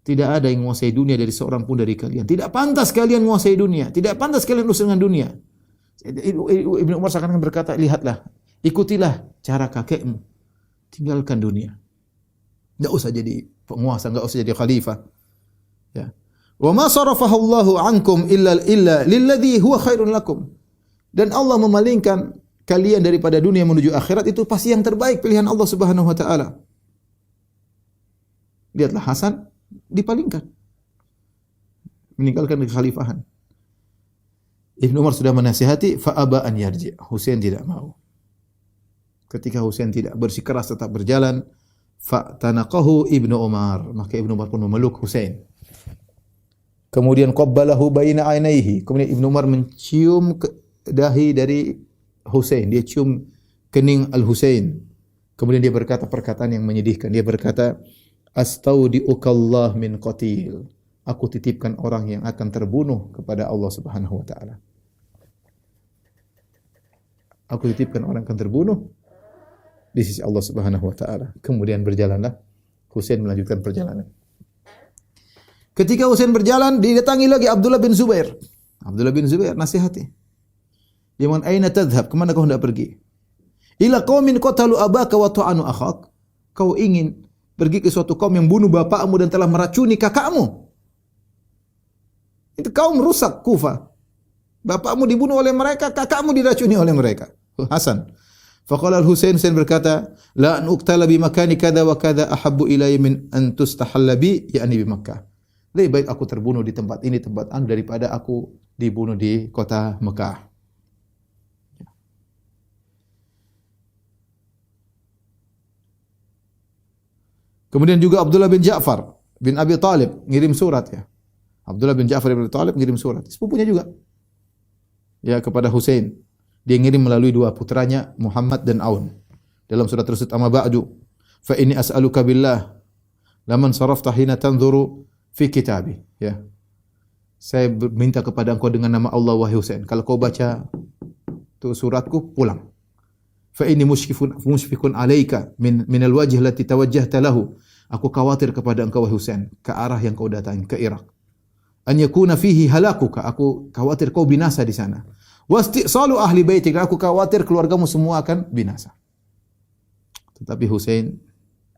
Tidak ada yang menguasai dunia dari seorang pun dari kalian. Tidak pantas kalian menguasai dunia, tidak pantas kalian urusan dengan dunia. Ibnu Umar seakan berkata, lihatlah, ikutilah cara kakekmu. Tinggalkan dunia. Enggak usah jadi penguasa, enggak usah jadi khalifah. Ya. Wa ma sarafahu Allahu ankum illa lilladhi huwa khairun lakum. Dan Allah memalingkan kalian daripada dunia menuju akhirat, itu pasti yang terbaik pilihan Allah Subhanahu wa taala. Lihatlah Hasan dipalingkan, meninggalkan kekhalifahan. Ibnu Umar sudah menasihati, fa aba an yarji. Husain tidak mau. Ketika Husain tidak bersikeras tetap berjalan, fa tanaqahu Ibnu Umar, maka Ibnu Umar pun memeluk Husain. Kemudian qabbalahu baina ainaihi. Kemudian Ibnu Umar mencium dahi dari Husain. Dia cium kening Al-Husain. Kemudian dia berkata perkataan yang menyedihkan. Dia berkata, "Astaudiukallah min qatil." Aku titipkan orang yang akan terbunuh kepada Allah Subhanahu wa taala. Aku titipkan orang yang akan terbunuh di sisi Allah Subhanahu wa taala. Kemudian berjalanlah Husain melanjutkan perjalanan. Ketika Husain berjalan, didatangi lagi Abdullah bin Zubair. Abdullah bin Zubair nasihati. Dia mengatakan, "Aina tadhhab? Kemana kau hendak pergi?" "Ila qaumin qatalu abaka wa ta'anu akhak." Kau ingin pergi ke suatu kaum yang bunuh bapakmu dan telah meracuni kakakmu. Itu kaum rusak Kufah. Bapakmu dibunuh oleh mereka, kakakmu diracuni oleh mereka. Hasan. Faqala al-Husain berkata, "La an uqtala bi makani kada wa kada ahabbu ilayya min an tustahalla bi yakni bi Makkah." Lebih baik aku terbunuh di tempat ini, tempat anu, daripada aku dibunuh di kota Mekah. Kemudian juga Abdullah bin Ja'far bin Abi Talib ngirim surat ya. Abdullah bin Ja'far bin Abi Talib ngirim surat. Sepupunya juga. Ya, kepada Husain. Dia ngirim melalui dua putranya Muhammad dan Aun. Dalam surat tersebut, "Amma ba'du, fa inni as'aluka billah laman sarafta hina tanzuru fi kitabi." Ya. Saya minta kepada engkau dengan nama Allah wahai Husain, kalau kau baca tu suratku pulang. Fa inni mushfiqun alaika min alwajh allati tawajjahta lahu. Aku khawatir kepada engkau wahai Husain ke arah yang kau datangi, ke Irak. An yakuna fihi halakuka, aku khawatir kau binasa di sana. Wastisalu ahli baitik, aku khawatir keluargamu semua akan binasa. Tetapi Husain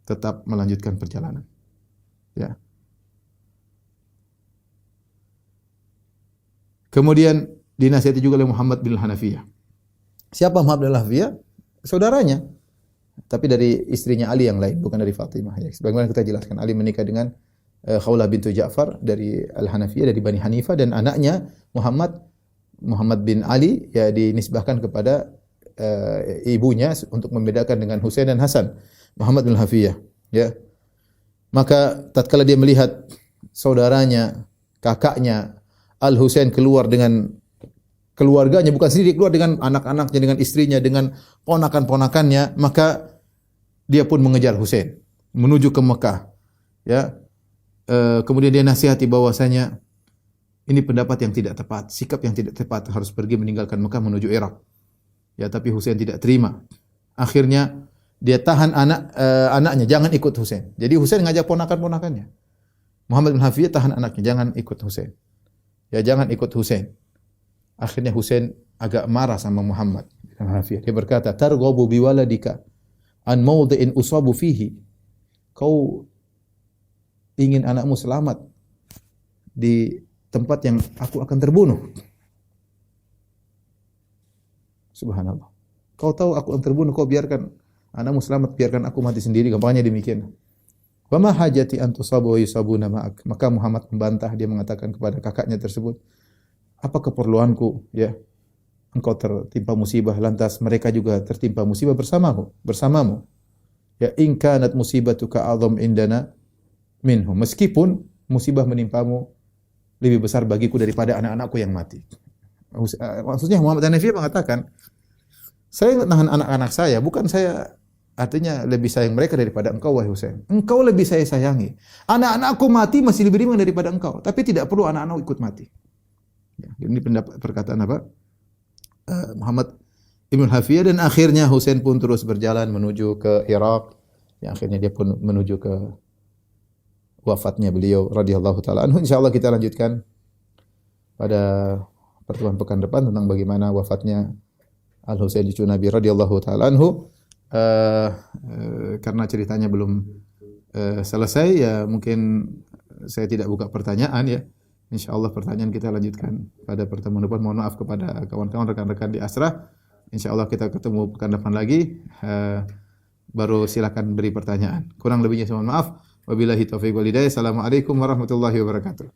tetap melanjutkan perjalanan. Ya. Kemudian dinasihati juga oleh Muhammad bin Hanafiyah. Siapa Muhammad bin Hanafiyah? Saudaranya. Tapi dari istrinya Ali yang lain, bukan dari Fatimah. Ya. Sebagaimana kita jelaskan, Ali menikah dengan Khawlah bintu Ja'far dari Al-Hanafiyah, dari Bani Hanifah, dan anaknya Muhammad bin Ali ya dinisbahkan kepada ibunya untuk membedakan dengan Husain dan Hasan, Muhammad bin Hanafiyah. Ya. Maka tatkala dia melihat saudaranya, kakaknya Al-Husain keluar dengan keluarganya, bukan sendiri, keluar dengan anak-anaknya, dengan istrinya, dengan ponakan-ponakannya, maka dia pun mengejar Husain menuju ke Mekah. Ya. Kemudian dia nasihati bahwasanya ini pendapat yang tidak tepat, sikap yang tidak tepat, harus pergi meninggalkan Mekah menuju Irak. Ya, tapi Husain tidak terima. Akhirnya dia tahan anaknya, jangan ikut Husain. Jadi Husain ngajak ponakan-ponakannya. Muhammad bin Hanafiyah tahan anaknya, jangan ikut Husain. Ya, jangan ikut Husain. Akhirnya Husain agak marah sama Muhammad bin Hanafiyah. Dia berkata, "Targhabu biwaladika an mawdi'in usabu fihi." Kau ingin anakmu selamat di tempat yang aku akan terbunuh. Subhanallah. Kau tahu aku akan terbunuh, kau biarkan anakmu selamat, biarkan aku mati sendiri. Gampangnya demikian. Wa ma hajati an tusabu wa yusabuna ma'ak. Maka Muhammad membantah, dia mengatakan kepada kakaknya tersebut, apa keperluanku ya engkau tertimpa musibah lantas mereka juga tertimpa musibah bersamamu. Ya, in kanat musibatuka a'zam indana minhum. Meskipun musibah menimpamu lebih besar bagiku daripada anak-anakku yang mati. Maksudnya Muhammad Hanafiyah mengatakan, saya nahan anak-anak saya, bukan saya artinya lebih sayang mereka daripada engkau wahai Husain. Engkau lebih saya sayangi. Anak-anakku mati masih lebih ringan daripada engkau, tapi tidak perlu anak-anakku ikut mati. Ya, ini pendapat perkataan apa? Muhammad Ibn Hafiyah, dan akhirnya Husain pun terus berjalan menuju ke Irak. Ya, akhirnya dia pun menuju ke wafatnya beliau radhiyallahu taala anhu. Insyaallah kita lanjutkan pada pertemuan pekan depan tentang bagaimana wafatnya Al-Husain cucu Nabi radhiyallahu taala anhu. Karena ceritanya belum selesai ya, mungkin saya tidak buka pertanyaan ya. Insyaallah pertanyaan kita lanjutkan pada pertemuan depan. Mohon maaf kepada kawan-kawan rekan-rekan di Asrah. Insyaallah kita ketemu pekan depan lagi. Baru silakan beri pertanyaan. Kurang lebihnya saya mohon maaf. Wabillahi taufiq wal hidayah. Assalamualaikum warahmatullahi wabarakatuh.